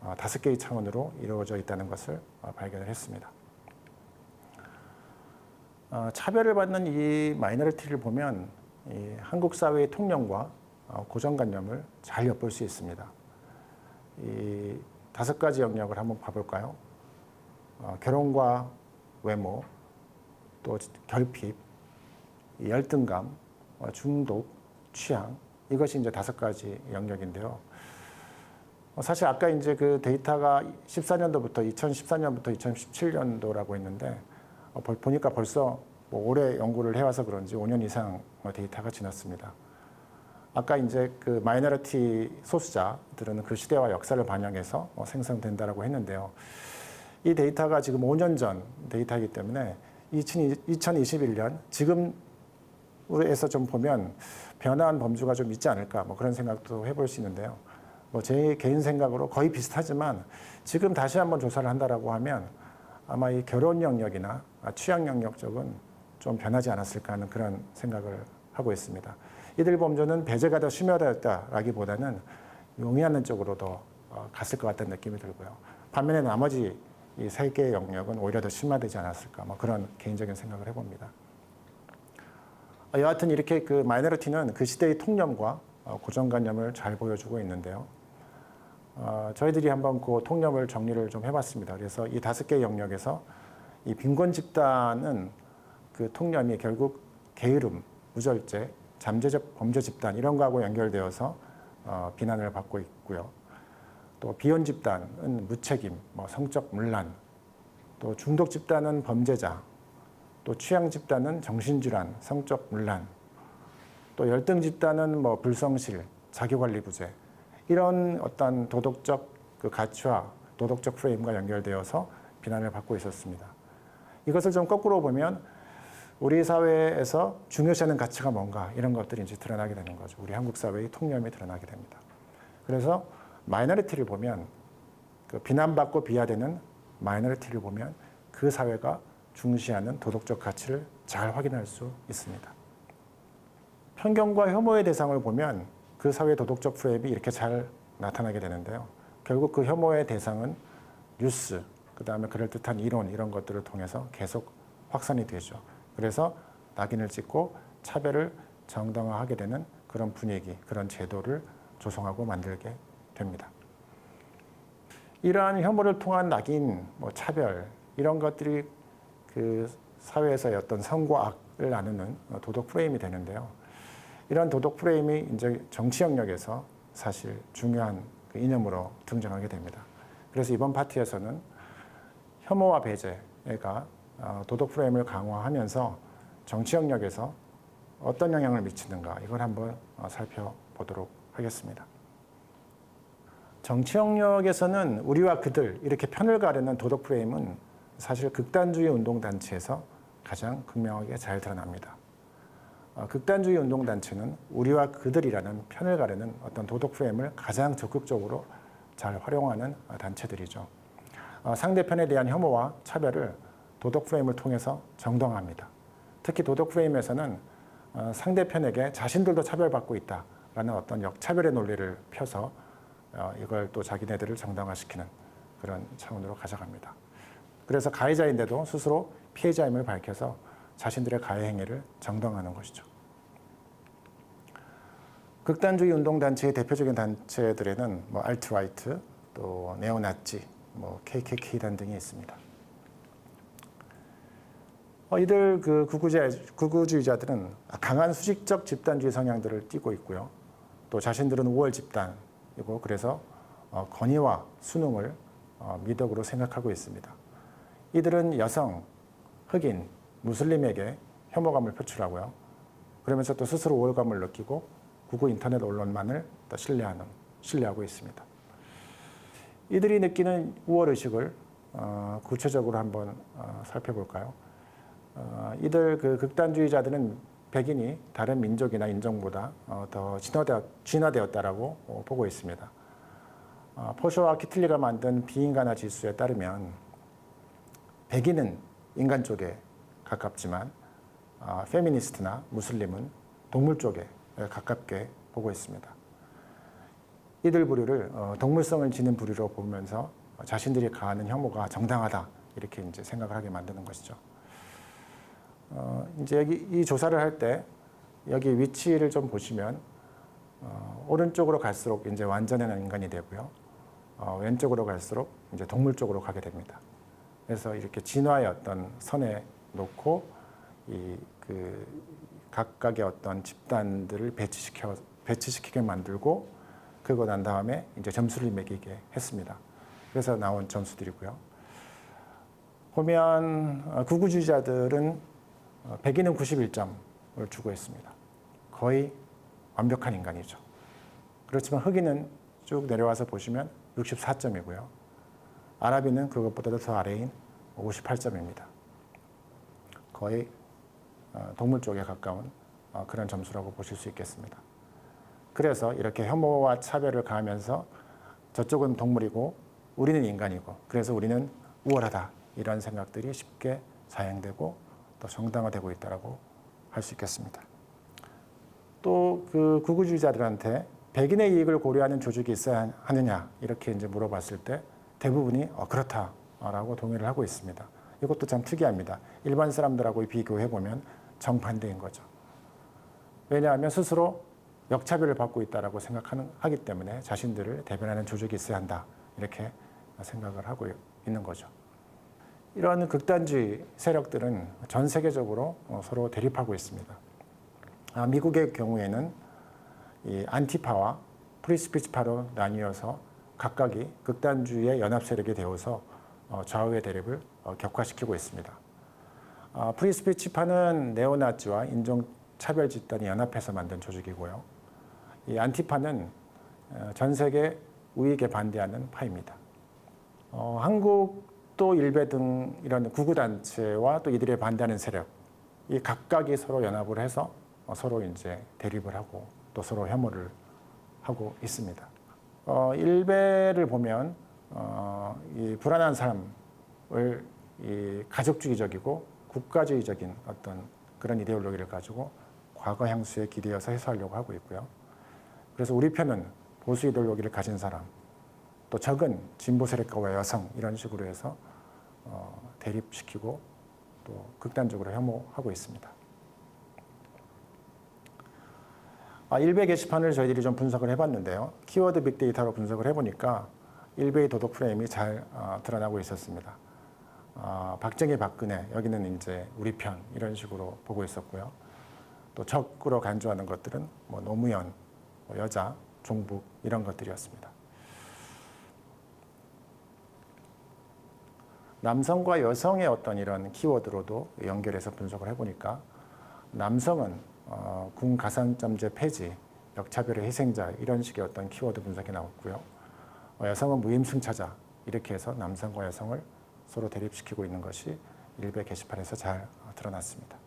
5개의 차원으로 이루어져 있다는 것을 발견을 했습니다. 차별을 받는 이 마이너리티를 보면 이 한국 사회의 통념과 고정관념을 잘 엿볼 수 있습니다. 이 5가지 영역을 한번 봐볼까요? 결혼과 외모, 또 결핍, 열등감, 중독, 취향, 이것이 이제 5가지 영역인데요. 사실 아까 이제 그 데이터가 2014년부터 2017년도라고 했는데, 보니까 벌써 뭐 오래 연구를 해와서 그런지 5년 이상 데이터가 지났습니다. 아까 이제 그 마이너리티 소수자들은 그 시대와 역사를 반영해서 생성된다라고 했는데요. 이 데이터가 지금 5년 전 데이터이기 때문에 2021년 지금에서 좀 보면 변화한 범주가 좀 있지 않을까, 뭐 그런 생각도 해볼 수 있는데요. 뭐 제 개인 생각으로 거의 비슷하지만 지금 다시 한번 조사를 한다라고 하면 아마 이 결혼 영역이나 취향 영역 쪽은 좀 변하지 않았을까 하는 그런 생각을 하고 있습니다. 이들 범주는 배제가 더 심화되었다라기보다는 용이하는 쪽으로 더 갔을 것 같다는 느낌이 들고요. 반면에 나머지 이 3개의 영역은 오히려 더 심화되지 않았을까, 뭐 그런 개인적인 생각을 해봅니다. 여하튼 이렇게 그 마이너리티는 그 시대의 통념과 고정관념을 잘 보여주고 있는데요. 저희들이 한번 그 통념을 정리를 좀 해봤습니다. 그래서 이 5개의 영역에서 이 빈곤 집단은 그 통념이 결국 게으름, 무절제, 잠재적 범죄 집단 이런 거하고 연결되어서 비난을 받고 있고요. 또 비혼 집단은 무책임, 뭐 성적 문란, 또 중독 집단은 범죄자, 또 취향 집단은 정신질환, 성적 문란, 또 열등 집단은 뭐 불성실, 자기관리 부재, 이런 어떤 도덕적 그 가치와 도덕적 프레임과 연결되어서 비난을 받고 있었습니다. 이것을 좀 거꾸로 보면 우리 사회에서 중요시하는 가치가 뭔가, 이런 것들이 이제 드러나게 되는 거죠. 우리 한국 사회의 통념이 드러나게 됩니다. 그래서 마이너리티를 보면, 그 비난받고 비하되는 마이너리티를 보면 그 사회가 중시하는 도덕적 가치를 잘 확인할 수 있습니다. 편견과 혐오의 대상을 보면 그 사회의 도덕적 프레임이 이렇게 잘 나타나게 되는데요. 결국 그 혐오의 대상은 뉴스, 그 다음에 그럴듯한 이론, 이런 것들을 통해서 계속 확산이 되죠. 그래서 낙인을 찍고 차별을 정당화하게 되는 그런 분위기, 그런 제도를 조성하고 만들게 됩니다. 이러한 혐오를 통한 낙인, 뭐 차별, 이런 것들이 그 사회에서의 어떤 선과 악을 나누는 도덕 프레임이 되는데요. 이런 도덕 프레임이 이제 정치 영역에서 사실 중요한 그 이념으로 등장하게 됩니다. 그래서 이번 파트에서는 혐오와 배제가 도덕 프레임을 강화하면서 정치 영역에서 어떤 영향을 미치는가, 이걸 한번 살펴보도록 하겠습니다. 정치 영역에서는 우리와 그들, 이렇게 편을 가르는 도덕 프레임은 사실 극단주의 운동단체에서 가장 극명하게 잘 드러납니다. 극단주의 운동단체는 우리와 그들이라는 편을 가르는 어떤 도덕 프레임을 가장 적극적으로 잘 활용하는 단체들이죠. 상대편에 대한 혐오와 차별을 도덕 프레임을 통해서 정당화합니다. 특히 도덕 프레임에서는 상대편에게 자신들도 차별받고 있다, 라는 어떤 역차별의 논리를 펴서 이걸 또 자기네들을 정당화시키는 그런 차원으로 가져갑니다. 그래서 가해자인데도 스스로 피해자임을 밝혀서 자신들의 가해 행위를 정당화하는 것이죠. 극단주의 운동단체의 대표적인 단체들에는 뭐 알트라이트, 또 네오나치, 뭐 KKK단 등이 있습니다. 이들 그 극우주의자들은 강한 수직적 집단주의 성향들을 띠고 있고요. 또 자신들은 우월 집단이고 그래서 권위와 순응을 미덕으로 생각하고 있습니다. 이들은 여성, 흑인, 무슬림에게 혐오감을 표출하고요. 그러면서 또 스스로 우월감을 느끼고 극우 인터넷 언론만을 또 신뢰하고 있습니다. 이들이 느끼는 우월의식을 구체적으로 한번 살펴볼까요? 이들 그 극단주의자들은 백인이 다른 민족이나 인종보다 더 진화되었다라고 보고 있습니다. 포쇼와 키틀리가 만든 비인간화 지수에 따르면 백인은 인간 쪽에 가깝지만 페미니스트나 무슬림은 동물 쪽에 가깝게 보고 있습니다. 이들 부류를 동물성을 지닌 부류로 보면서 자신들이 가하는 혐오가 정당하다 이렇게 이제 생각을 하게 만드는 것이죠. 이제 여기 이 조사를 할 때 여기 위치를 좀 보시면 오른쪽으로 갈수록 이제 완전한 인간이 되고요. 왼쪽으로 갈수록 이제 동물 쪽으로 가게 됩니다. 그래서 이렇게 진화의 어떤 선에 놓고 이 그 각각의 어떤 집단들을 배치시키게 만들고 그러고 난 다음에 이제 점수를 매기게 했습니다. 그래서 나온 점수들이고요. 보면 극우주의자들은 백인은 91점을 주고 있습니다. 거의 완벽한 인간이죠. 그렇지만 흑인은 쭉 내려와서 보시면 64점이고요. 아랍인은 그것보다도 더 아래인 58점입니다. 거의 동물 쪽에 가까운 그런 점수라고 보실 수 있겠습니다. 그래서 이렇게 혐오와 차별을 가하면서 저쪽은 동물이고 우리는 인간이고 그래서 우리는 우월하다 이런 생각들이 쉽게 자행되고 또 정당화되고 있다고 할 수 있겠습니다. 또 그 극우주의자들한테 백인의 이익을 고려하는 조직이 있어야 하느냐 이렇게 이제 물어봤을 때 대부분이 그렇다라고 동의를 하고 있습니다. 이것도 참 특이합니다. 일반 사람들하고 비교해 보면 정반대인 거죠. 왜냐하면 스스로 역차별을 받고 있다라고 하기 때문에 자신들을 대변하는 조직이 있어야 한다 이렇게 생각을 하고 있는 거죠. 이런 극단주의 세력들은 전 세계적으로 서로 대립하고 있습니다. 미국의 경우에는 이 안티파와 프리스피치파로 나뉘어서 각각이 극단주의의 연합 세력이 되어서 좌우의 대립을 격화시키고 있습니다. 프리스피치파는 네오나치와 인종차별 집단이 연합해서 만든 조직이고요. 이 안티파는 전 세계 우익에 반대하는 파입니다. 한국도 일베 등 이런 극우단체와 또 이들에 반대하는 세력, 이 각각이 서로 연합을 해서 서로 이제 대립을 하고 또 서로 혐오를 하고 있습니다. 일베를 보면 이 불안한 사람을 이 가족주의적이고 국가주의적인 어떤 그런 이데올로기를 가지고 과거 향수에 기대어서 해소하려고 하고 있고요. 그래서 우리 편은 보수 이데올로기를 가진 사람, 또 적은 진보 세력가와 여성 이런 식으로 해서 대립시키고 또 극단적으로 혐오하고 있습니다. 일베 게시판을 저희들이 좀 분석을 해봤는데요. 키워드 빅데이터로 분석을 해보니까 일베의 도덕 프레임이 잘 드러나고 있었습니다. 박정희, 박근혜, 여기는 이제 우리 편 이런 식으로 보고 있었고요. 또 적으로 간주하는 것들은 뭐 노무현, 여자, 종북 이런 것들이었습니다. 남성과 여성의 어떤 이런 키워드로도 연결해서 분석을 해보니까 남성은 군 가산점제 폐지, 역차별의 희생자 이런 식의 어떤 키워드 분석이 나왔고요. 여성은 무임승차자 이렇게 해서 남성과 여성을 서로 대립시키고 있는 것이 일베 게시판에서 잘 드러났습니다.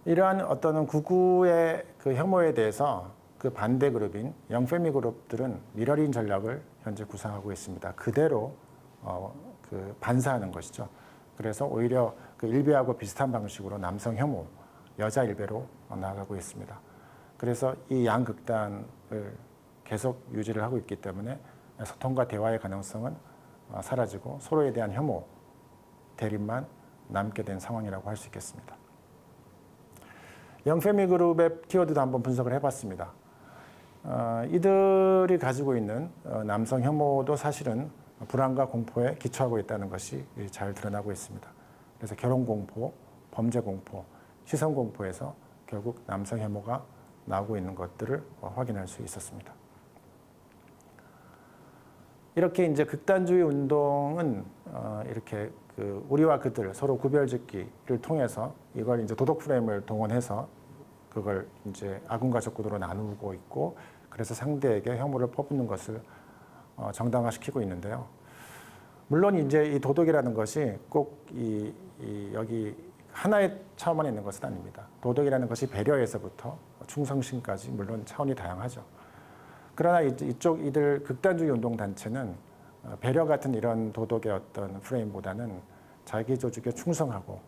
이러한 어떤 극우의 그 혐오에 대해서 그 반대 그룹인 영페미 그룹들은 미러링 전략을 현재 구사하고 있습니다. 그대로 그 반사하는 것이죠. 그래서 오히려 그 일베하고 비슷한 방식으로 남성 혐오, 여자 일베로 나아가고 있습니다. 그래서 이 양극단을 계속 유지를 하고 있기 때문에 소통과 대화의 가능성은 사라지고 서로에 대한 혐오, 대립만 남게 된 상황이라고 할 수 있겠습니다. 영패밀리 그룹의 키워드도 한번 분석을 해봤습니다. 이들이 가지고 있는 남성 혐오도 사실은 불안과 공포에 기초하고 있다는 것이 잘 드러나고 있습니다. 그래서 결혼 공포, 범죄 공포, 시선 공포에서 결국 남성 혐오가 나오고 있는 것들을 확인할 수 있었습니다. 이렇게 이제 극단주의 운동은 이렇게 우리와 그들 서로 구별짓기를 통해서 이걸 이제 도덕 프레임을 동원해서 그걸 이제 악운과 적구도로 나누고 있고, 그래서 상대에게 혐오를 퍼붓는 것을 정당화시키고 있는데요. 물론 이제 이 도덕이라는 것이 꼭 여기 하나의 차원만 있는 것은 아닙니다. 도덕이라는 것이 배려에서부터 충성심까지 물론 차원이 다양하죠. 그러나 이들 극단주의 운동 단체는 배려 같은 이런 도덕의 어떤 프레임보다는 자기 조직에 충성하고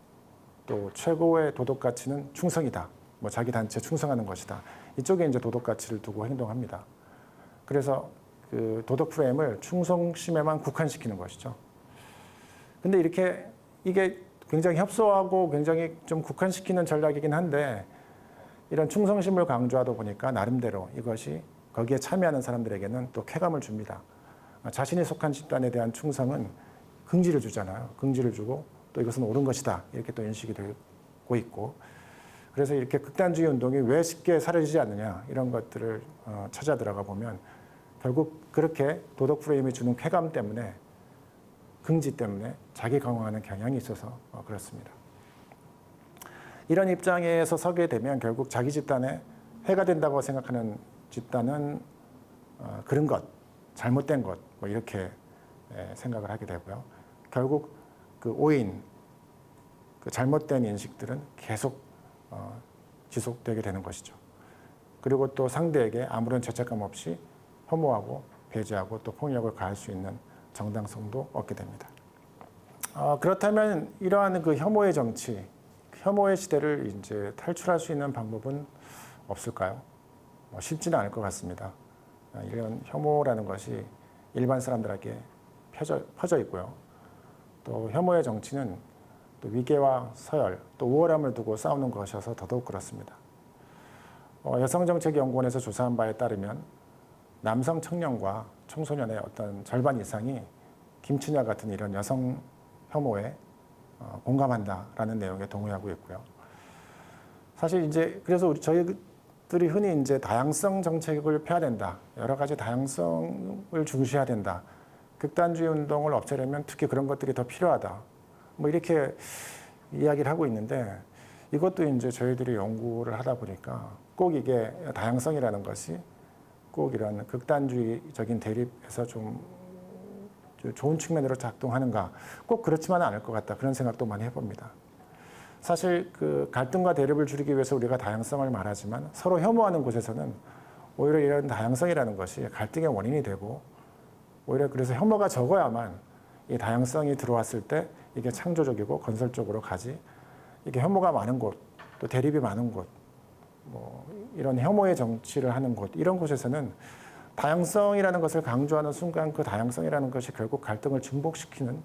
또 최고의 도덕 가치는 충성이다. 뭐 자기 단체에 충성하는 것이다. 이쪽에 이제 도덕 가치를 두고 행동합니다. 그래서 그 도덕 프레임을 충성심에만 국한시키는 것이죠. 근데 이게 굉장히 협소하고 굉장히 좀 국한시키는 전략이긴 한데, 이런 충성심을 강조하다 보니까 나름대로 이것이 거기에 참여하는 사람들에게는 또 쾌감을 줍니다. 자신이 속한 집단에 대한 충성은 긍지를 주잖아요. 긍지를 주고 또 이것은 옳은 것이다. 이렇게 또 인식이 되고 있고, 그래서 이렇게 극단주의 운동이 왜 쉽게 사라지지 않느냐 이런 것들을 찾아 들어가 보면 결국 그렇게 도덕 프레임이 주는 쾌감 때문에, 긍지 때문에 자기 강화하는 경향이 있어서 그렇습니다. 이런 입장에서 서게 되면 결국 자기 집단에 해가 된다고 생각하는 집단은 그런 것, 잘못된 것, 뭐 이렇게 생각을 하게 되고요. 결국 그 오인, 그 잘못된 인식들은 계속 지속되게 되는 것이죠. 그리고 또 상대에게 아무런 죄책감 없이 혐오하고 배제하고 또 폭력을 가할 수 있는 정당성도 얻게 됩니다. 그렇다면 이러한 그 혐오의 정치, 혐오의 시대를 이제 탈출할 수 있는 방법은 없을까요? 쉽지는 않을 것 같습니다. 이런 혐오라는 것이 일반 사람들에게 퍼져 있고요. 또 혐오의 정치는 또 위계와 서열, 또 우월함을 두고 싸우는 것이어서 더더욱 그렇습니다. 여성정책연구원에서 조사한 바에 따르면 남성 청년과 청소년의 어떤 절반 이상이 김치녀 같은 이런 여성 혐오에 공감한다라는 내용에 동의하고 있고요. 사실 이제 그래서 저희들이 흔히 이제 다양성 정책을 펴야 된다, 여러 가지 다양성을 중시해야 된다, 극단주의 운동을 없애려면 특히 그런 것들이 더 필요하다, 뭐 이렇게 이야기를 하고 있는데, 이것도 이제 저희들이 연구를 하다 보니까 꼭 이게 다양성이라는 것이 꼭 이런 극단주의적인 대립에서 좀 좋은 측면으로 작동하는가, 꼭 그렇지만은 않을 것 같다, 그런 생각도 많이 해봅니다. 사실 그 갈등과 대립을 줄이기 위해서 우리가 다양성을 말하지만 서로 혐오하는 곳에서는 오히려 이런 다양성이라는 것이 갈등의 원인이 되고, 오히려 그래서 혐오가 적어야만 이 다양성이 들어왔을 때 이게 창조적이고 건설적으로 가지, 이게 혐오가 많은 곳, 또 대립이 많은 곳, 뭐 이런 혐오의 정치를 하는 곳, 이런 곳에서는 다양성이라는 것을 강조하는 순간 그 다양성이라는 것이 결국 갈등을 증폭시키는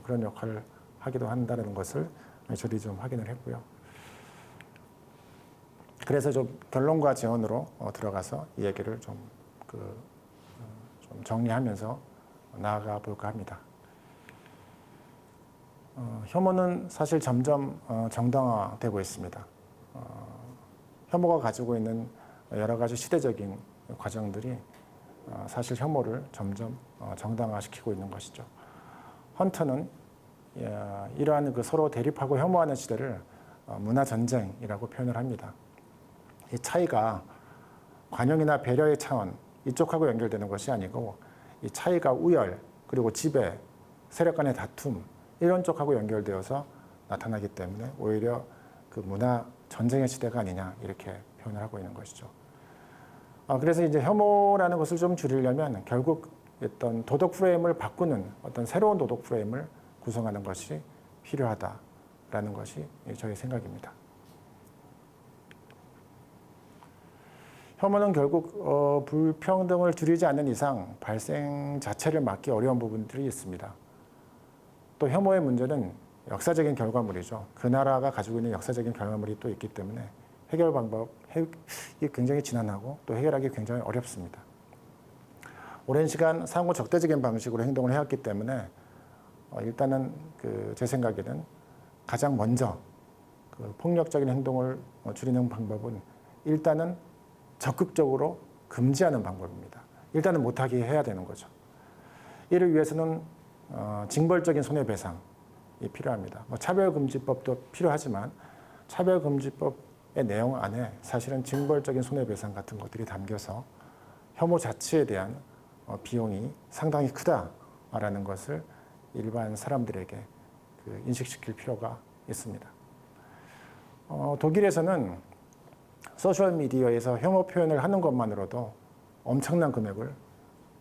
그런 역할을 하기도 한다는 것을 저희 좀 확인을 했고요. 그래서 좀 결론과 재원으로 들어가서 이 얘기를 좀 정리하면서 나아가 볼까 합니다. 혐오는 사실 점점 정당화되고 있습니다. 혐오가 가지고 있는 여러 가지 시대적인 과정들이 사실 혐오를 점점 정당화시키고 있는 것이죠. 헌터는 이러한 그 서로 대립하고 혐오하는 시대를 문화 전쟁이라고 표현을 합니다. 이 차이가 관용이나 배려의 차원 이쪽하고 연결되는 것이 아니고, 이 차이가 우열, 그리고 지배, 세력 간의 다툼, 이런 쪽하고 연결되어서 나타나기 때문에 오히려 그 문화 전쟁의 시대가 아니냐, 이렇게 표현을 하고 있는 것이죠. 그래서 이제 혐오라는 것을 좀 줄이려면 결국 어떤 도덕 프레임을 바꾸는 어떤 새로운 도덕 프레임을 구성하는 것이 필요하다라는 것이 저의 생각입니다. 혐오는 결국 불평등을 줄이지 않는 이상 발생 자체를 막기 어려운 부분들이 있습니다. 또 혐오의 문제는 역사적인 결과물이죠. 그 나라가 가지고 있는 역사적인 결과물이 또 있기 때문에 해결 방법이 굉장히 지난하고 또 해결하기 굉장히 어렵습니다. 오랜 시간 상호 적대적인 방식으로 행동을 해왔기 때문에 일단은 제 생각에는 가장 먼저 폭력적인 행동을 줄이는 방법은 일단은 적극적으로 금지하는 방법입니다. 일단은 못하게 해야 되는 거죠. 이를 위해서는 징벌적인 손해배상이 필요합니다. 차별금지법도 필요하지만 차별금지법의 내용 안에 사실은 징벌적인 손해배상 같은 것들이 담겨서 혐오 자체에 대한 비용이 상당히 크다라는 것을 일반 사람들에게 인식시킬 필요가 있습니다. 독일에서는 소셜미디어에서 혐오 표현을 하는 것만으로도 엄청난 금액을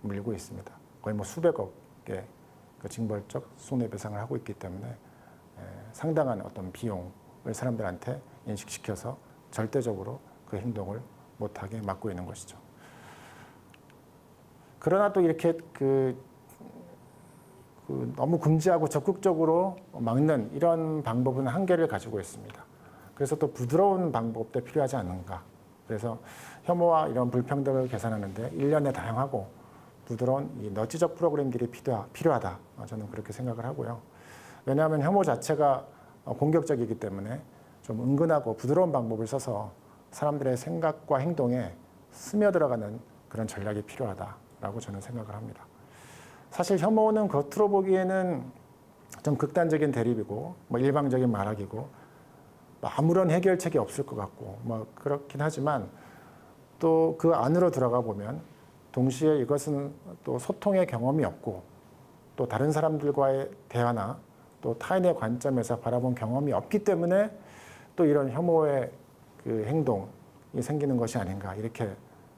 물고 있습니다. 거의 수백억의 징벌적 손해배상을 하고 있기 때문에 상당한 어떤 비용을 사람들한테 인식시켜서 절대적으로 그 행동을 못하게 막고 있는 것이죠. 그러나 또 이렇게 너무 금지하고 적극적으로 막는 이런 방법은 한계를 가지고 있습니다. 그래서 또 부드러운 방법도 필요하지 않는가. 그래서 혐오와 이런 불평등을 개선하는데 일련의 다양하고 부드러운 이 너지적 프로그램들이 필요하다. 저는 그렇게 생각을 하고요. 왜냐하면 혐오 자체가 공격적이기 때문에 좀 은근하고 부드러운 방법을 써서 사람들의 생각과 행동에 스며들어가는 그런 전략이 필요하다라고 저는 생각을 합니다. 사실 혐오는 겉으로 보기에는 좀 극단적인 대립이고 일방적인 말하기고 아무런 해결책이 없을 것 같고 그렇긴 하지만 또 그 안으로 들어가 보면 동시에 이것은 또 소통의 경험이 없고 또 다른 사람들과의 대화나 또 타인의 관점에서 바라본 경험이 없기 때문에 또 이런 혐오의 행동이 생기는 것이 아닌가 이렇게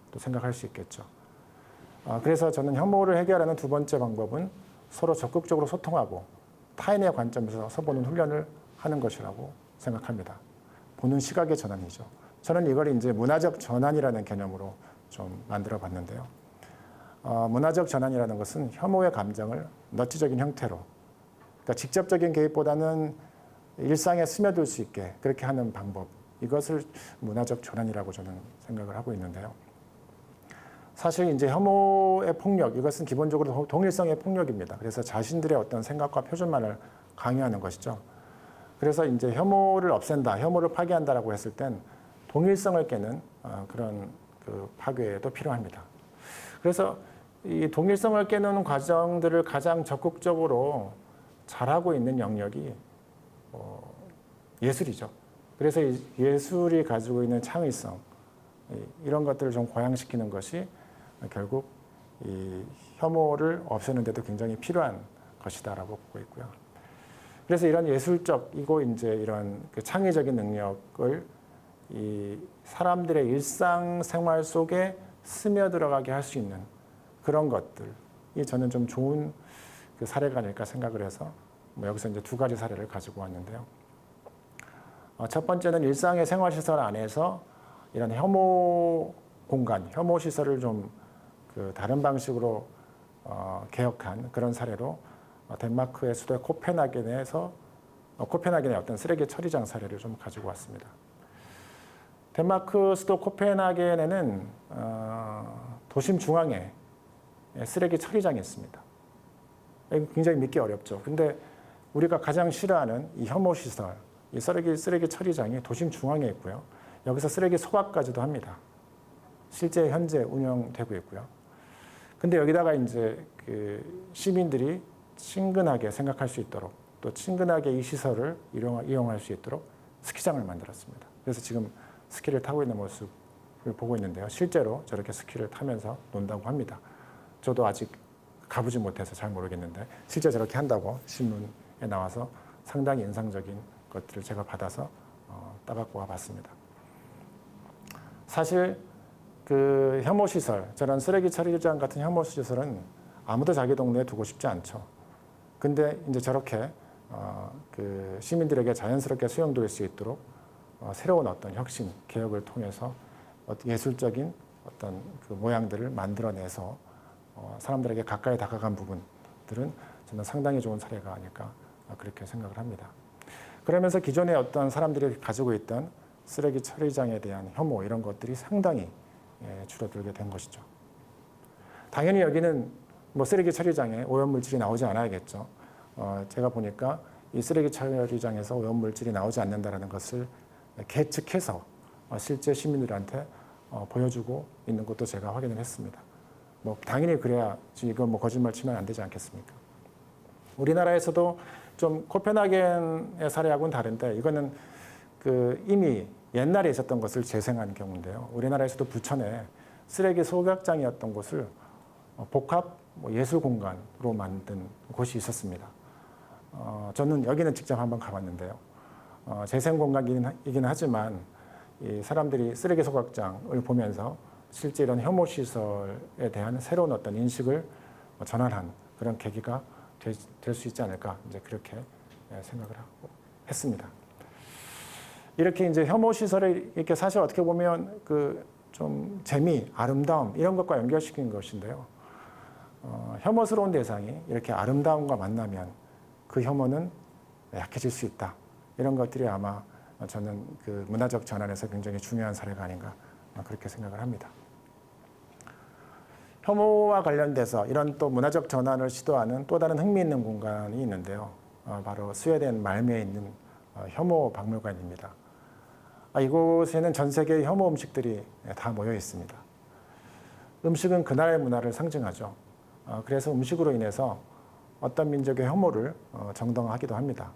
또 생각할 수 있겠죠. 그래서 저는 혐오를 해결하는 두 번째 방법은 서로 적극적으로 소통하고 타인의 관점에서 서보는 훈련을 하는 것이라고 생각합니다. 보는 시각의 전환이죠. 저는 이걸 이제 문화적 전환이라는 개념으로 좀 만들어 봤는데요. 문화적 전환이라는 것은 혐오의 감정을 너치적인 형태로, 그러니까 직접적인 개입보다는 일상에 스며들 수 있게 그렇게 하는 방법, 이것을 문화적 전환이라고 저는 생각을 하고 있는데요. 사실 이제 혐오의 폭력, 이것은 기본적으로 동일성의 폭력입니다. 그래서 자신들의 어떤 생각과 표준만을 강요하는 것이죠. 그래서 이제 혐오를 없앤다, 혐오를 파괴한다라고 했을 땐 동일성을 깨는 그런 파괴도 필요합니다. 그래서 이 동일성을 깨는 과정들을 가장 적극적으로 잘하고 있는 영역이 예술이죠. 그래서 예술이 가지고 있는 창의성, 이런 것들을 좀 고양시키는 것이 결국 이 혐오를 없애는 데도 굉장히 필요한 것이다라고 보고 있고요. 그래서 이런 예술적이고 이제 이런 창의적인 능력을 이 사람들의 일상생활 속에 스며들어가게 할 수 있는 그런 것들이 저는 좀 좋은 사례가 아닐까 생각을 해서 여기서 이제 두 가지 사례를 가지고 왔는데요. 첫 번째는 일상의 생활시설 안에서 이런 혐오 공간, 혐오 시설을 좀 다른 방식으로 개혁한 그런 사례로 덴마크의 수도 코펜하겐의 어떤 쓰레기 처리장 사례를 좀 가지고 왔습니다. 덴마크 수도 코펜하겐에는 도심 중앙에 쓰레기 처리장이 있습니다. 굉장히 믿기 어렵죠. 근데 우리가 가장 싫어하는 이 혐오 시설, 이 쓰레기 처리장이 도심 중앙에 있고요. 여기서 쓰레기 소각까지도 합니다. 실제 현재 운영되고 있고요. 근데 여기다가 이제 시민들이 친근하게 생각할 수 있도록 또 친근하게 이 시설을 이용할 수 있도록 스키장을 만들었습니다. 그래서 지금 스키를 타고 있는 모습을 보고 있는데요. 실제로 저렇게 스키를 타면서 논다고 합니다. 저도 아직 가보지 못해서 잘 모르겠는데 실제 저렇게 한다고 신문에 나와서 상당히 인상적인 것들을 제가 받아서 따갖고 와봤습니다. 사실 혐오 시설, 저런 쓰레기 처리장 같은 혐오 시설은 아무도 자기 동네에 두고 싶지 않죠. 근데 이제 저렇게 시민들에게 자연스럽게 수용될 수 있도록 새로운 어떤 혁신, 개혁을 통해서 예술적인 어떤 그 모양들을 만들어내서 사람들에게 가까이 다가간 부분들은 저는 상당히 좋은 사례가 아닐까 그렇게 생각을 합니다. 그러면서 기존에 어떤 사람들이 가지고 있던 쓰레기 처리장에 대한 혐오 이런 것들이 상당히 줄어들게 된 것이죠. 당연히 여기는 뭐 쓰레기 처리장에 오염물질이 나오지 않아야겠죠. 제가 보니까 이 쓰레기 처리장에서 오염물질이 나오지 않는다는 것을 계측해서 실제 시민들한테 보여주고 있는 것도 제가 확인을 했습니다. 뭐 당연히 그래야 이건 뭐 거짓말 치면 안 되지 않겠습니까? 우리나라에서도 좀 코펜하겐의 사례하고는 다른데 이거는 그 이미 옛날에 있었던 것을 재생한 경우인데요. 우리나라에서도 부천에 쓰레기 소각장이었던 곳을 복합 예술 공간으로 만든 곳이 있었습니다. 저는 여기는 직접 한번 가봤는데요. 재생 공간이긴 하지만 이 사람들이 쓰레기 소각장을 보면서 실제 이런 혐오 시설에 대한 새로운 어떤 인식을 전환한 그런 계기가 될 수 있지 않을까 이제 그렇게 생각을 하고 했습니다. 이렇게 이제 혐오 시설을 이렇게 사실 어떻게 보면 그 좀 재미, 아름다움 이런 것과 연결시킨 것인데요. 혐오스러운 대상이 이렇게 아름다움과 만나면 그 혐오는 약해질 수 있다. 이런 것들이 아마 저는 그 문화적 전환에서 굉장히 중요한 사례가 아닌가 그렇게 생각을 합니다. 혐오와 관련돼서 이런 또 문화적 전환을 시도하는 또 다른 흥미있는 공간이 있는데요. 바로 스웨덴 말미에 있는 혐오 박물관입니다. 이곳에는 전 세계의 혐오 음식들이 다 모여 있습니다. 음식은 그 나라의 문화를 상징하죠. 그래서 음식으로 인해서 어떤 민족의 혐오를 정당화하기도 합니다.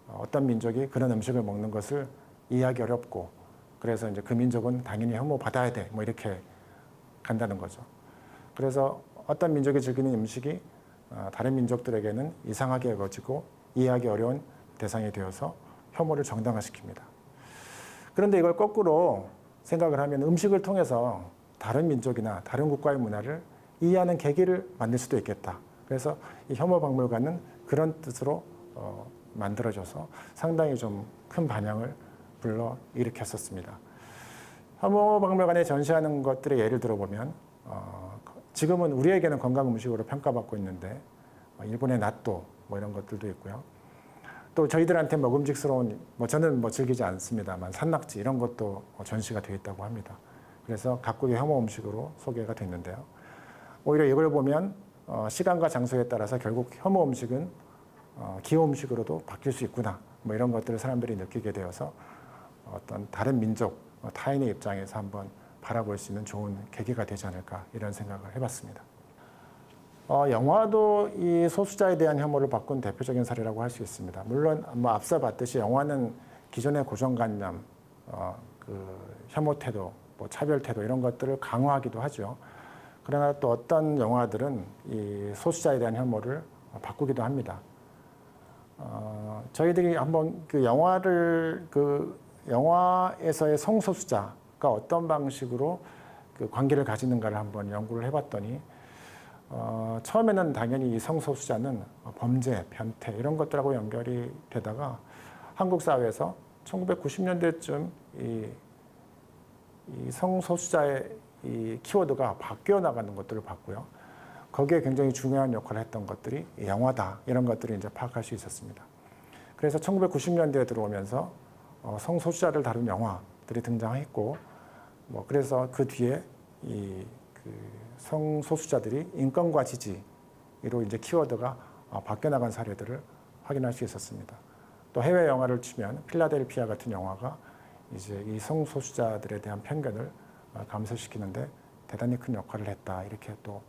어떤 민족이 그런 음식을 먹는 것을 이해하기 어렵고 그래서 이제 그 민족은 당연히 혐오 받아야 돼. 뭐 이렇게 간다는 거죠. 그래서 어떤 민족이 즐기는 음식이 다른 민족들에게는 이상하게 여겨지고 이해하기 어려운 대상이 되어서 혐오를 정당화시킵니다. 그런데 이걸 거꾸로 생각을 하면 음식을 통해서 다른 민족이나 다른 국가의 문화를 이해하는 계기를 만들 수도 있겠다. 그래서 이 혐오 박물관은 그런 뜻으로 만들어져서 상당히 좀 큰 반향을 불러 일으켰었습니다. 혐오 박물관에 전시하는 것들의 예를 들어보면 지금은 우리에게는 건강 음식으로 평가받고 있는데 일본의 나또 뭐 이런 것들도 있고요. 또 저희들한테 먹음직스러운 저는 즐기지 않습니다만 산낙지 이런 것도 전시가 되어 있다고 합니다. 그래서 각국의 혐오 음식으로 소개가 됐는데요. 오히려 이걸 보면 시간과 장소에 따라서 결국 혐오 음식은 기호 음식으로도 바뀔 수 있구나. 뭐 이런 것들을 사람들이 느끼게 되어서 어떤 다른 민족, 타인의 입장에서 한번 바라볼 수 있는 좋은 계기가 되지 않을까 이런 생각을 해봤습니다. 영화도 이 소수자에 대한 혐오를 바꾼 대표적인 사례라고 할 수 있습니다. 물론 앞서 봤듯이 영화는 기존의 고정관념, 그 혐오 태도, 차별 태도 이런 것들을 강화하기도 하죠. 그러나 또 어떤 영화들은 이 소수자에 대한 혐오를 바꾸기도 합니다. 저희들이 한번 그 영화에서의 성소수자가 어떤 방식으로 그 관계를 가지는가를 한번 연구를 해봤더니 처음에는 당연히 이 성소수자는 범죄, 변태 이런 것들하고 연결이 되다가 한국 사회에서 1990년대쯤 이 성소수자의 이 키워드가 바뀌어 나가는 것들을 봤고요. 거기에 굉장히 중요한 역할을 했던 것들이 영화다 이런 것들을 이제 파악할 수 있었습니다. 그래서 1990년대에 들어오면서 성소수자를 다룬 영화들이 등장했고 그래서 그 뒤에 그 성소수자들이 인권과 지지로 이제 키워드가 바뀌어 나간 사례들을 확인할 수 있었습니다. 또 해외 영화를 치면 필라델피아 같은 영화가 이제 이 성소수자들에 대한 편견을 감소시키는데 대단히 큰 역할을 했다 이렇게 또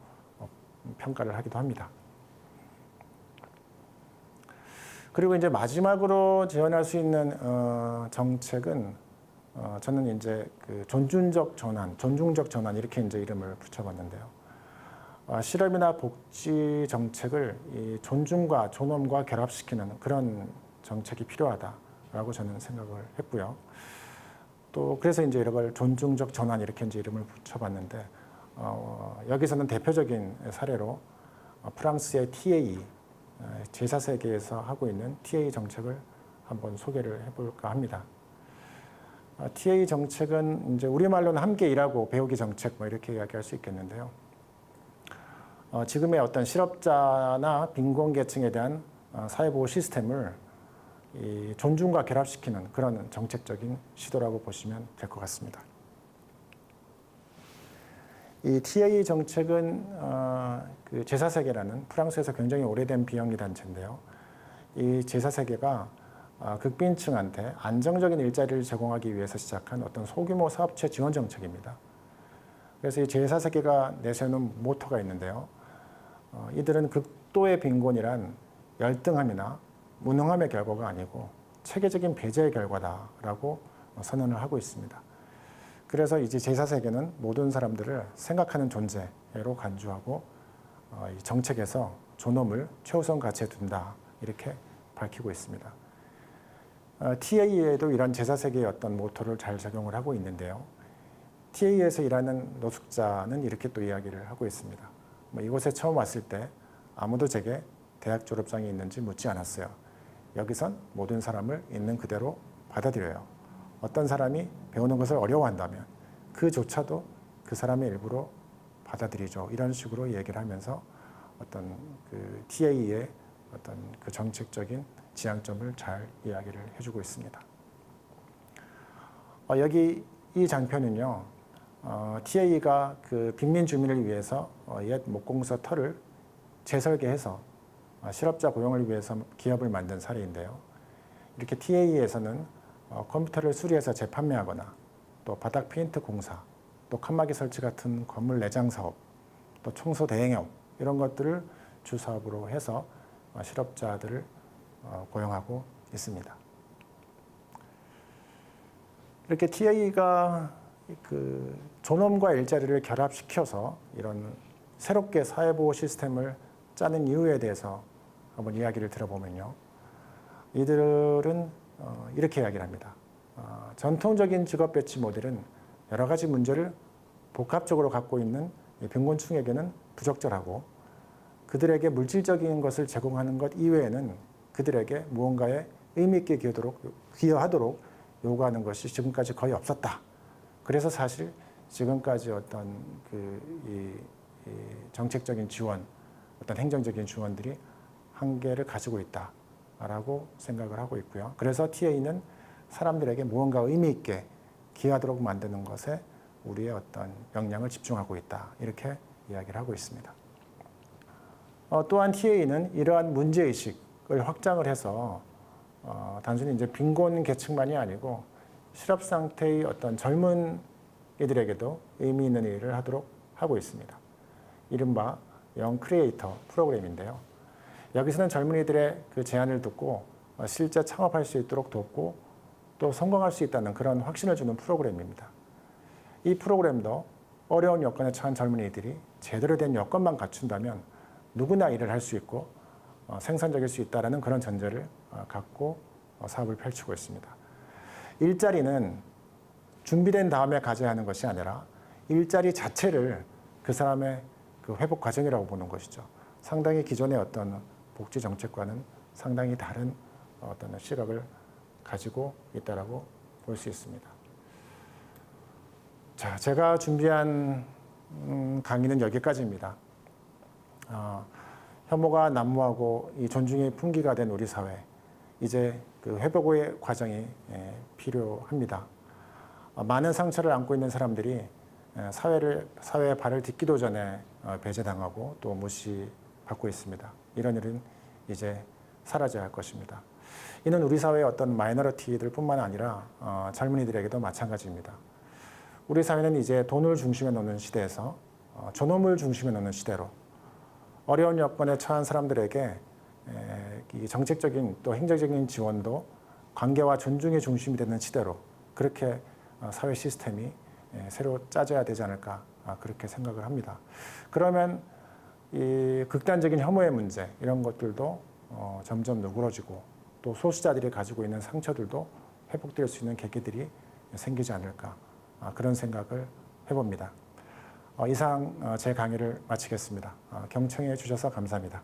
평가를 하기도 합니다. 그리고 이제 마지막으로 제안할 수 있는 정책은 저는 이제 그 존중적 전환 이렇게 이제 이름을 붙여봤는데요. 실업이나 복지 정책을 이 존중과 존엄과 결합시키는 그런 정책이 필요하다라고 저는 생각을 했고요. 또 그래서 이제 이걸 존중적 전환 이렇게 이제 이름을 붙여봤는데 여기서는 대표적인 사례로 프랑스의 TA 제4세계에서 하고 있는 TA 정책을 한번 소개를 해볼까 합니다. TA 정책은 이제 우리말로는 함께 일하고 배우기 정책 뭐 이렇게 이야기할 수 있겠는데요. 지금의 어떤 실업자나 빈곤계층에 대한 사회보호 시스템을 이 존중과 결합시키는 그런 정책적인 시도라고 보시면 될 것 같습니다. 이 TA 정책은 그 제사세계라는 프랑스에서 굉장히 오래된 비영리 단체인데요. 이 제사세계가 극빈층한테 안정적인 일자리를 제공하기 위해서 시작한 어떤 소규모 사업체 지원 정책입니다. 그래서 이 제사세계가 내세우는 모토가 있는데요. 이들은 극도의 빈곤이란 열등함이나 무능함의 결과가 아니고 체계적인 배제의 결과다라고 선언을 하고 있습니다. 그래서 이제 제사세계는 모든 사람들을 생각하는 존재로 간주하고 이 정책에서 존엄을 최우선 가치에 둔다 이렇게 밝히고 있습니다. TA에도 이런 제사세계의 어떤 모토를 잘 적용을 하고 있는데요. TA에서 일하는 노숙자는 이렇게 또 이야기를 하고 있습니다. 이곳에 처음 왔을 때 아무도 제게 대학 졸업장이 있는지 묻지 않았어요. 여기선 모든 사람을 있는 그대로 받아들여요. 어떤 사람이 배우는 것을 어려워한다면 그조차도 그 사람의 일부로 받아들이죠. 이런 식으로 얘기를 하면서 어떤 그 TA의 어떤 그 정책적인 지향점을 잘 이야기를 해주고 있습니다. 여기 이 장편은요, TA가 그 빈민 주민을 위해서 옛 목공서 터를 재설계해서 실업자 고용을 위해서 기업을 만든 사례인데요. 이렇게 TA에서는 컴퓨터를 수리해서 재판매하거나 또 바닥 페인트 공사, 또 칸막이 설치 같은 건물 내장 사업, 또 청소 대행업 이런 것들을 주 사업으로 해서 실업자들을 고용하고 있습니다. 이렇게 TA가 그 존엄과 일자리를 결합시켜서 이런 새롭게 사회보호 시스템을 짜는 이유에 대해서 한번 이야기를 들어보면요. 이들은 이렇게 이야기를 합니다. 전통적인 직업 배치 모델은 여러 가지 문제를 복합적으로 갖고 있는 빈곤층에게는 부적절하고 그들에게 물질적인 것을 제공하는 것 이외에는 그들에게 무언가에 의미 있게 기여하도록 요구하는 것이 지금까지 거의 없었다. 그래서 사실 지금까지 어떤 이 정책적인 지원, 어떤 행정적인 지원들이 한계를 가지고 있다라고 생각을 하고 있고요. 그래서 TA는 사람들에게 무언가 의미 있게 기여하도록 만드는 것에 우리의 어떤 역량을 집중하고 있다. 이렇게 이야기를 하고 있습니다. 또한 TA는 이러한 문제의식을 확장을 해서 단순히 이제 빈곤 계층만이 아니고 실업 상태의 어떤 젊은 이들에게도 의미 있는 일을 하도록 하고 있습니다. 이른바 영 크리에이터 프로그램인데요. 여기서는 젊은이들의 그 제안을 듣고 실제 창업할 수 있도록 돕고 또 성공할 수 있다는 그런 확신을 주는 프로그램입니다. 이 프로그램도 어려운 여건에 처한 젊은이들이 제대로 된 여건만 갖춘다면 누구나 일을 할 수 있고 생산적일 수 있다는 그런 전제를 갖고 사업을 펼치고 있습니다. 일자리는 준비된 다음에 가져야 하는 것이 아니라 일자리 자체를 그 사람의 그 회복 과정이라고 보는 것이죠. 상당히 기존의 어떤 복지 정책과는 상당히 다른 어떤 시각을 가지고 있다라고 볼 수 있습니다. 자, 제가 준비한 강의는 여기까지입니다. 혐오가 난무하고 이 존중이 풍기가 된 우리 사회, 이제 그 회복의 과정이 필요합니다. 많은 상처를 안고 있는 사람들이 사회에 발을 딛기도 전에 배제당하고 또 무시받고 있습니다. 이런 일은 이제 사라져야 할 것입니다. 이는 우리 사회의 어떤 마이너리티들뿐만 아니라 젊은이들에게도 마찬가지입니다. 우리 사회는 이제 돈을 중심에 놓는 시대에서 존엄을 중심에 놓는 시대로 어려운 여건에 처한 사람들에게 이 정책적인 또 행정적인 지원도 관계와 존중의 중심이 되는 시대로 그렇게 사회 시스템이 새로 짜져야 되지 않을까 그렇게 생각을 합니다. 그러면 이 극단적인 혐오의 문제 이런 것들도 점점 누그러지고 또 소수자들이 가지고 있는 상처들도 회복될 수 있는 계기들이 생기지 않을까 그런 생각을 해봅니다. 이상 제 강의를 마치겠습니다. 경청해 주셔서 감사합니다.